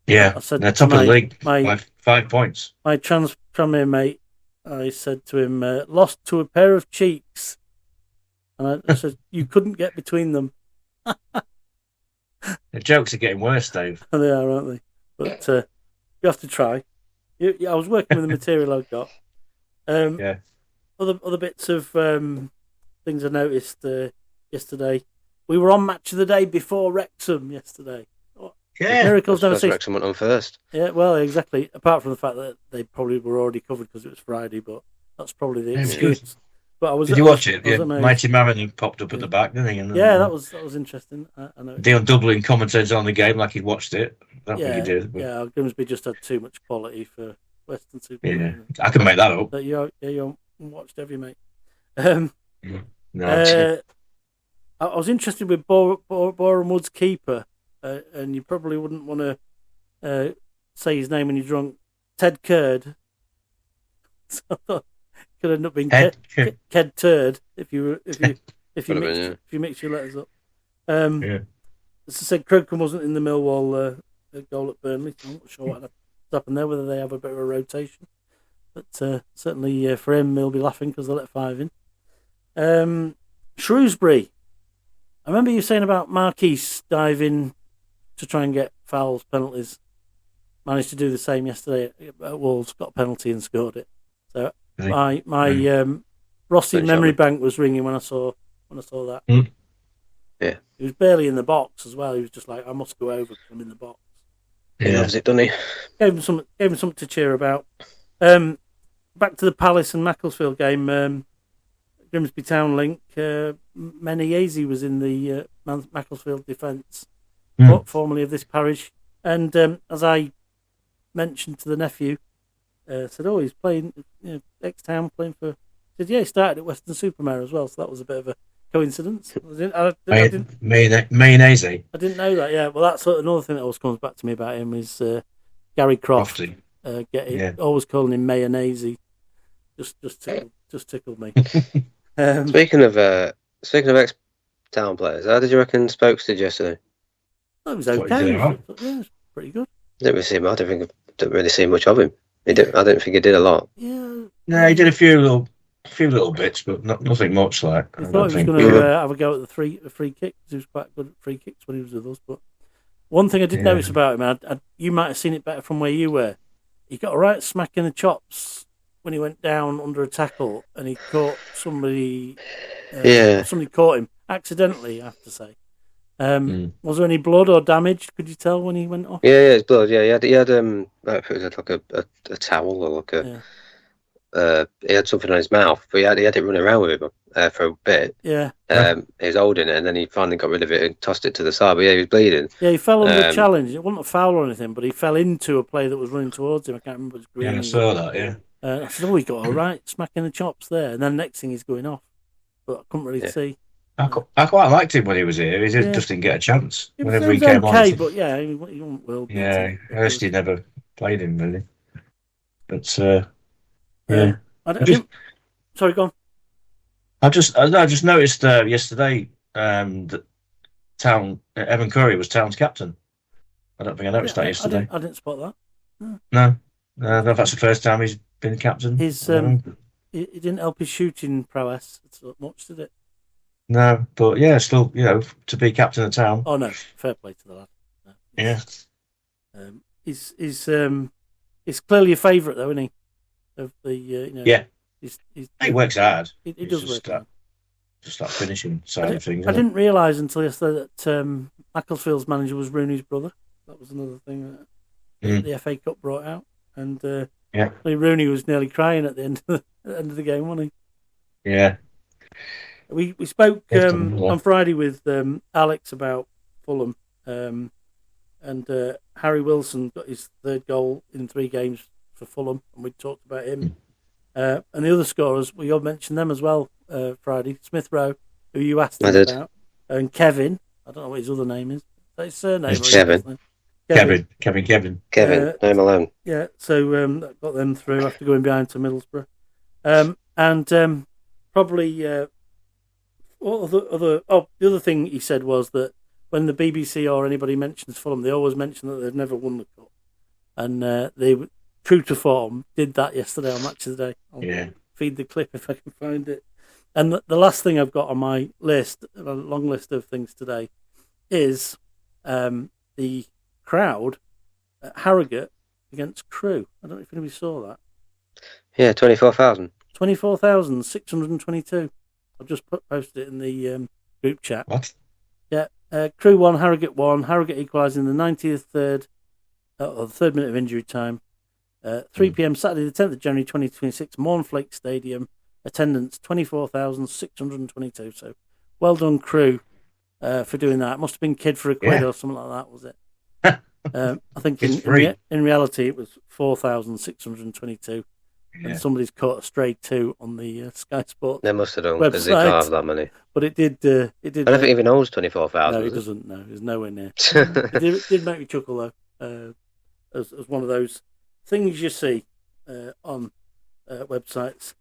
[SPEAKER 6] yeah,
[SPEAKER 4] I said
[SPEAKER 6] they're top of the league by 5 points.
[SPEAKER 4] My Tranmere mate, I said to him, lost to a pair of Cheeks. And I said, you couldn't get between them.
[SPEAKER 6] The jokes are getting worse, Dave.
[SPEAKER 4] They are, aren't they? But you have to try. I was working with the material I've got.
[SPEAKER 6] Yeah.
[SPEAKER 4] Other bits of things I noticed yesterday. We were on Match of the Day before Wrexham yesterday.
[SPEAKER 6] Yeah.
[SPEAKER 5] Miracles never cease. Wrexham went on first.
[SPEAKER 4] Yeah, well, exactly. Apart from the fact that they probably were already covered because it was Friday, but that's probably the excuse. But
[SPEAKER 6] Did you watch it? Yeah, Mighty Marin popped up at the back, didn't he?
[SPEAKER 4] Yeah, that was interesting. I know.
[SPEAKER 6] Dion Dublin commentated on the game like he'd watched it. I don't think he did. But...
[SPEAKER 4] Yeah, Grimsby just had too much quality for WESTON-SUPER-MARE.
[SPEAKER 6] Yeah, I can make that up.
[SPEAKER 4] You watched every mate.
[SPEAKER 6] No,
[SPEAKER 4] I was interested with Boreham Wood's keeper, and you probably wouldn't want to say his name when you're drunk. Ted Curd. So I thought could end up being Ked Turd if you mix your letters up. As I said, Crocombe wasn't in the Millwall goal at Burnley. So I'm not sure what happened there. Whether they have a bit of a rotation, but certainly for him, he'll be laughing because they let 5 in. Shrewsbury. I remember you saying about Marquise diving to try and get fouls, penalties. Managed to do the same yesterday at Wolves. Got a penalty and scored it. So my Rossi memory bank was ringing when I saw that.
[SPEAKER 5] Yeah,
[SPEAKER 4] he was barely in the box as well. He was just like, I must go over because I'm in the box.
[SPEAKER 5] He loves it, doesn't he?
[SPEAKER 4] Gave him something to cheer about. Back to the Palace and Macclesfield game. Grimsby Town link. Menayezi was in the Macclesfield defence, formerly of this parish. And as I mentioned to the nephew, said, "Oh, he's playing, X-Town playing for." He said, "Yeah, he started at Western-Super-Mare as well." So that was a bit of a coincidence.
[SPEAKER 6] Mayonnaise.
[SPEAKER 4] I didn't know that. Yeah, well, that's another thing that always comes back to me about him is Gary Croft. Always calling him mayonnaise. Just tickled me.
[SPEAKER 5] Speaking of ex-Town players, how did you reckon Spokes did yesterday?
[SPEAKER 4] That was okay. It was pretty good.
[SPEAKER 5] Didn't really see much of him. I didn't think he did a lot.
[SPEAKER 4] Yeah.
[SPEAKER 6] No, he did a few little bits, but nothing much.
[SPEAKER 4] I thought he was going to have a go at the free kicks. He was quite good at free kicks when he was with us. But one thing I did notice about him, you might have seen it better from where you were. He got a right smack in the chops when he went down under a tackle, and he caught somebody. Somebody caught him accidentally, I have to say. Was there any blood or damage? Could you tell when he went off?
[SPEAKER 5] Yeah, it's blood. Yeah, he had I don't know if it was like a towel or like a. He had something on his mouth, but he had it running around with him for a bit.
[SPEAKER 4] Yeah.
[SPEAKER 5] He was holding it, and then he finally got rid of it and tossed it to the side. But yeah, he was bleeding.
[SPEAKER 4] Yeah, he fell under a challenge. It wasn't a foul or anything, but he fell into a player that was running towards him. I can't remember. It was green.
[SPEAKER 6] Yeah, I saw that. Yeah.
[SPEAKER 4] I said, "Oh, he got a right smack in the chops there," and then next thing he's going off, but I couldn't really see.
[SPEAKER 6] I quite liked him when he was here. He just didn't get a chance whenever he came on.
[SPEAKER 4] Okay, but yeah, he wasn't well.
[SPEAKER 6] Yeah, Hurst never played him really. But
[SPEAKER 4] sorry, go on.
[SPEAKER 6] I just noticed yesterday that Evan Curry was Town's captain. I don't think I noticed that yesterday.
[SPEAKER 4] I didn't spot that.
[SPEAKER 6] No, that's the first time he's been captain.
[SPEAKER 4] It didn't help his shooting prowess much, did it?
[SPEAKER 6] No, but yeah, still, to be captain of Town.
[SPEAKER 4] Oh no, fair play to the lad. No.
[SPEAKER 6] Yeah.
[SPEAKER 4] He's clearly a favourite though, isn't he? Of the
[SPEAKER 6] yeah. He works hard.
[SPEAKER 4] He does work hard.
[SPEAKER 6] Just that finishing side of things.
[SPEAKER 4] I didn't realise until yesterday that Macclesfield's manager was Rooney's brother. That was another thing that the FA Cup brought out, and Rooney was nearly crying at the end of the game, wasn't he?
[SPEAKER 6] Yeah.
[SPEAKER 4] We spoke on Friday with Alex about Fulham, and Harry Wilson got his third goal in 3 games for Fulham, and we talked about him. And the other scorers, we all mentioned them as well Friday. Smith Rowe, who you asked him about, and Kevin. I don't know what his other name is. Is that his surname?
[SPEAKER 5] It's Kevin. Kevin, name alone.
[SPEAKER 4] Yeah, so that got them through after going behind to Middlesbrough. And probably... the other thing he said was that when the BBC or anybody mentions Fulham, they always mention that they've never won the cup, and they, true to form, did that yesterday on Match of the Day. I'll feed the clip if I can find it. And the last thing I've got on my list, a long list of things today, is the crowd at Harrogate against Crewe. I don't know if anybody saw that.
[SPEAKER 5] Yeah, 24,000.
[SPEAKER 4] 24,622. I've just posted it in the group chat.
[SPEAKER 6] What?
[SPEAKER 4] Yeah, Crewe 1, Harrogate 1. Harrogate equalising the 90th or the 3rd minute of injury time. 3 p.m. Saturday, the 10th of January 2026, Mornflake Stadium. Attendance 24,622. So well done, Crewe, for doing that. It must have been Kid for a Quid or something like that, was it? I think in reality it was 4,622. And somebody's caught a stray 2 on the Sky Sports.
[SPEAKER 5] They must have done because they can't have that money.
[SPEAKER 4] But it did. I
[SPEAKER 5] don't think it even owns 24,000.
[SPEAKER 4] No, it doesn't. No, it's nowhere near. It did make me chuckle though, as one of those things you see on websites.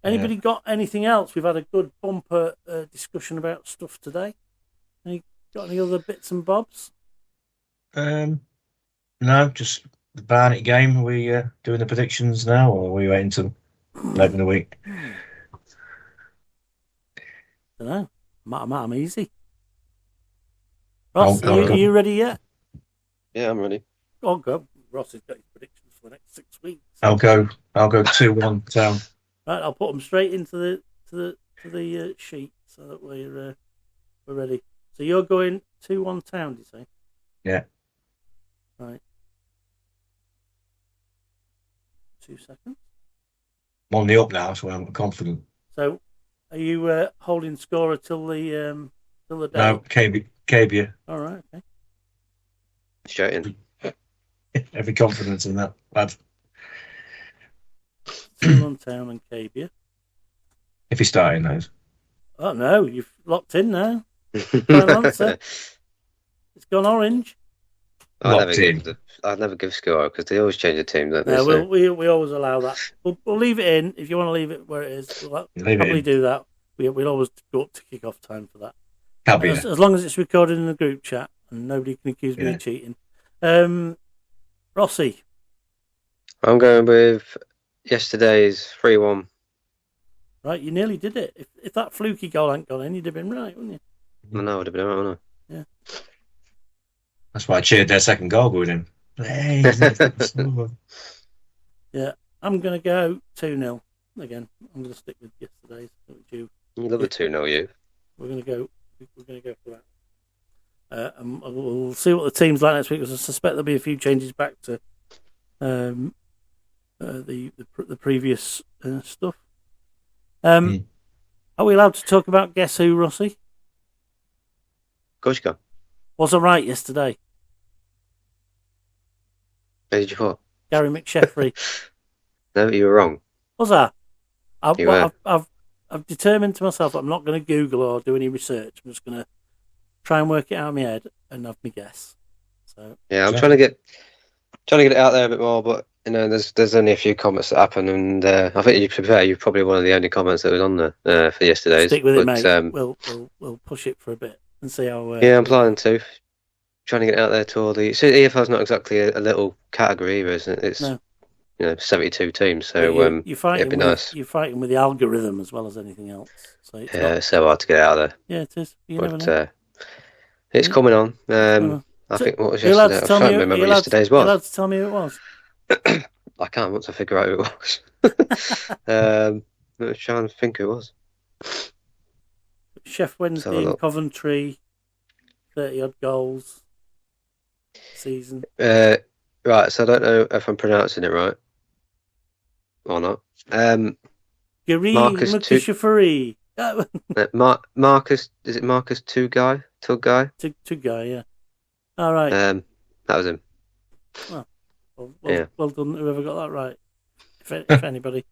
[SPEAKER 4] Anybody got anything else? We've had a good bumper discussion about stuff today. Got any other bits and bobs?
[SPEAKER 6] No, just the Barnet game. Are we doing the predictions now, or are we waiting till later in the week?
[SPEAKER 4] Don't know. I'm easy. Ross, are you ready yet?
[SPEAKER 5] Yeah, I'm ready.
[SPEAKER 4] Oh, go. Ross has got his predictions for the next 6 weeks.
[SPEAKER 6] I'll go 2-1 Town.
[SPEAKER 4] Right, I'll put them straight into the sheet so that we're ready. So you're going 2-1 Town, did you say?
[SPEAKER 6] Yeah.
[SPEAKER 4] Right. 2 seconds.
[SPEAKER 6] I'm on the up now, so I'm confident.
[SPEAKER 4] So, are you holding scorer till the day?
[SPEAKER 6] No, KB.
[SPEAKER 4] All right. Okay.
[SPEAKER 5] Straight in.
[SPEAKER 6] Every confidence in that lad.
[SPEAKER 4] Sunderland Town and Cabia.
[SPEAKER 6] If he's starting those.
[SPEAKER 4] Oh no, you've locked in now. Final answer. It's gone orange.
[SPEAKER 5] I'd never give score because they always change the team, don't they?
[SPEAKER 4] No, we always allow that. We'll leave it in if you want to leave it where it is. We'll probably do that. We'll always go up to kick-off time for that. As long as it's recorded in the group chat and nobody can accuse me of cheating. Rossi.
[SPEAKER 5] I'm going with yesterday's 3-1.
[SPEAKER 4] Right, you nearly did it. If that fluky goal hadn't gone in, you'd have been right, wouldn't you?
[SPEAKER 5] I know, I'd have been right, wouldn't I?
[SPEAKER 4] Yeah.
[SPEAKER 6] That's why I cheered their second goal going in. Hey,
[SPEAKER 4] yeah, I'm going to go 2-0 again. I'm going to stick with yesterday's.
[SPEAKER 5] You love a 2-0, you.
[SPEAKER 4] We're going to go for that. And we'll see what the team's like next week, because I suspect there'll be a few changes back to the previous stuff. Are we allowed to talk about Guess Who, Rossi?
[SPEAKER 5] Of course you can.
[SPEAKER 4] Was I right yesterday?
[SPEAKER 5] Who did you thought?
[SPEAKER 4] Gary McSheffrey.
[SPEAKER 5] No, you were wrong.
[SPEAKER 4] Was I?
[SPEAKER 5] You were.
[SPEAKER 4] I've determined to myself that I'm not going to Google or do any research. I'm just going to try and work it out in my head and have my guess. So
[SPEAKER 5] yeah, I'm trying to get it out there a bit more, but you know, there's only a few comments that happen, and I think to be fair, you're probably one of the only comments that was on there for yesterday's.
[SPEAKER 4] Stick with it, mate. We'll push it for a bit and see how.
[SPEAKER 5] Yeah, I'm planning to. Trying to get it out there to all the. So EFL's not exactly a little category either, isn't it? It's 72 teams, so
[SPEAKER 4] you're fighting
[SPEAKER 5] it'd be nice.
[SPEAKER 4] You're fighting with the algorithm as well as anything else. So
[SPEAKER 5] it's so hard to get out of there.
[SPEAKER 4] Yeah, it is. You never know.
[SPEAKER 5] It's coming on. I think what was yesterday? I can't remember what yesterday's was.
[SPEAKER 4] You're allowed to tell me who it was.
[SPEAKER 5] I can't once I figure out who it was. Let's try and think who it was.
[SPEAKER 4] Chef Wednesday in Coventry, 30-odd goals season.
[SPEAKER 5] Right, so I don't know if I'm pronouncing it right or not.
[SPEAKER 4] Marcus Mukashafari.
[SPEAKER 5] Marcus, is it Marcus Tuggai?
[SPEAKER 4] Tuggai, yeah. All right.
[SPEAKER 5] That was him.
[SPEAKER 4] Well done, whoever got that right. If anybody.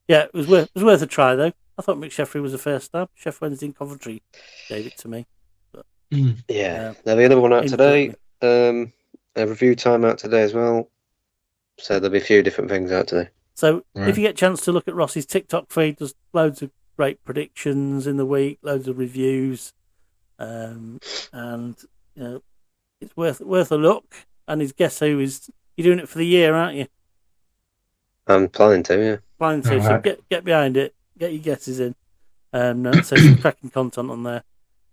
[SPEAKER 4] Yeah, it was worth a try though. I thought McSheffrey was a fair stab. Chef Wednesday in Coventry gave it to me. But,
[SPEAKER 5] yeah. Now the other one out today. A review time out today as well. So there'll be a few different things out today.
[SPEAKER 4] So if you get a chance to look at Rossi's TikTok feed, there's loads of great predictions in the week, loads of reviews, and you know it's worth a look. And his Guess Who is you're doing it for the year, aren't you?
[SPEAKER 5] I'm planning to, yeah.
[SPEAKER 4] Planning to. So get behind it, get your guesses in. So some cracking content on there,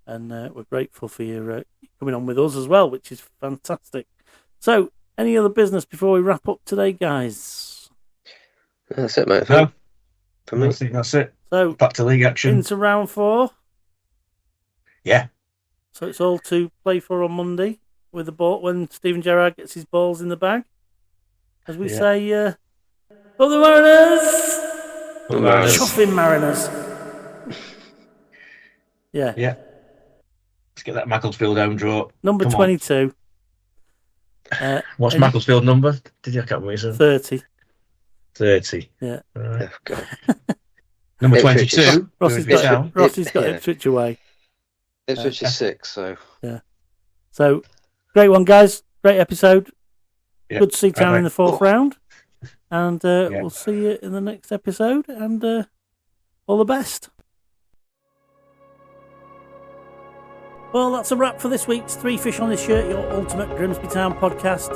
[SPEAKER 4] and we're grateful for your coming on with us as well, which is fantastic. So, any other business before we wrap up today, guys?
[SPEAKER 5] That's it, mate.
[SPEAKER 6] No,
[SPEAKER 5] for me.
[SPEAKER 6] I think that's it.
[SPEAKER 4] So
[SPEAKER 6] back to league action.
[SPEAKER 4] Into round 4.
[SPEAKER 6] Yeah.
[SPEAKER 4] So it's all to play for on Monday with the ball when Stephen Gerrard gets his balls in the bag. As we say, up the Mariners!
[SPEAKER 6] The Mariners.
[SPEAKER 4] Chuffing Mariners. Yeah.
[SPEAKER 6] Let's get that Macclesfield home draw.
[SPEAKER 4] Number 22.
[SPEAKER 6] What's Macclesfield number? Did you? I can't remember.
[SPEAKER 4] 30.
[SPEAKER 6] 30.
[SPEAKER 4] Yeah.
[SPEAKER 6] Right. Number 22.
[SPEAKER 4] Rossi's got Ipswich away.
[SPEAKER 5] Ipswich is 6, so.
[SPEAKER 4] Yeah. So, great one, guys. Great episode.
[SPEAKER 6] Yeah.
[SPEAKER 4] Good to see Town in the 4th round. And we'll see you in the next episode. And all the best. Well, that's a wrap for this week's 3 Fish on This Shirt, your ultimate Grimsby Town podcast.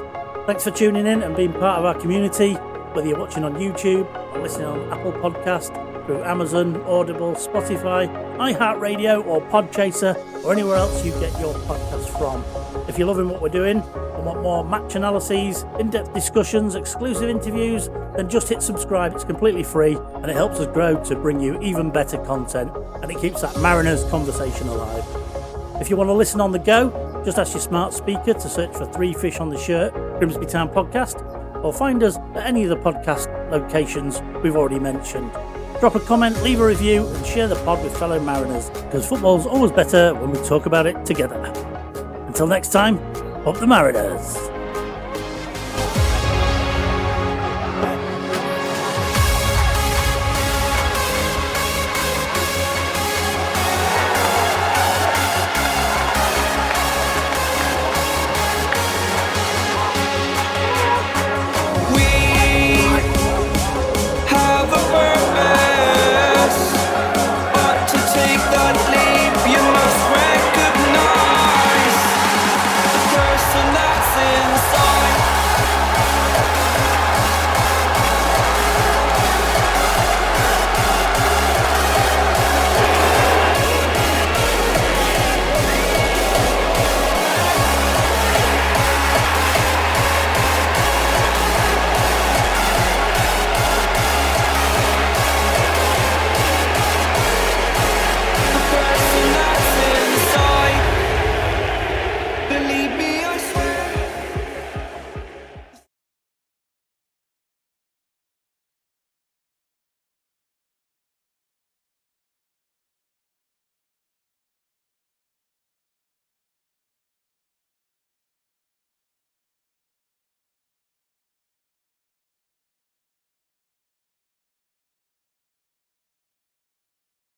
[SPEAKER 4] Thanks for tuning in and being part of our community, whether you're watching on YouTube or listening on Apple Podcast, through Amazon, Audible, Spotify, iHeartRadio or Podchaser, or anywhere else you get your podcast from. If you're loving what we're doing and want more match analyses, in-depth discussions, exclusive interviews, then just hit subscribe. It's completely free and it helps us grow to bring you even better content, and it keeps that Mariners conversation alive. If you want to listen on the go, just ask your smart speaker to search for 3 Fish on the Shirt, Grimsby Town Podcast, or find us at any of the podcast locations we've already mentioned. Drop a comment, leave a review, and share the pod with fellow Mariners, because football's always better when we talk about it together. Until next time, up the Mariners!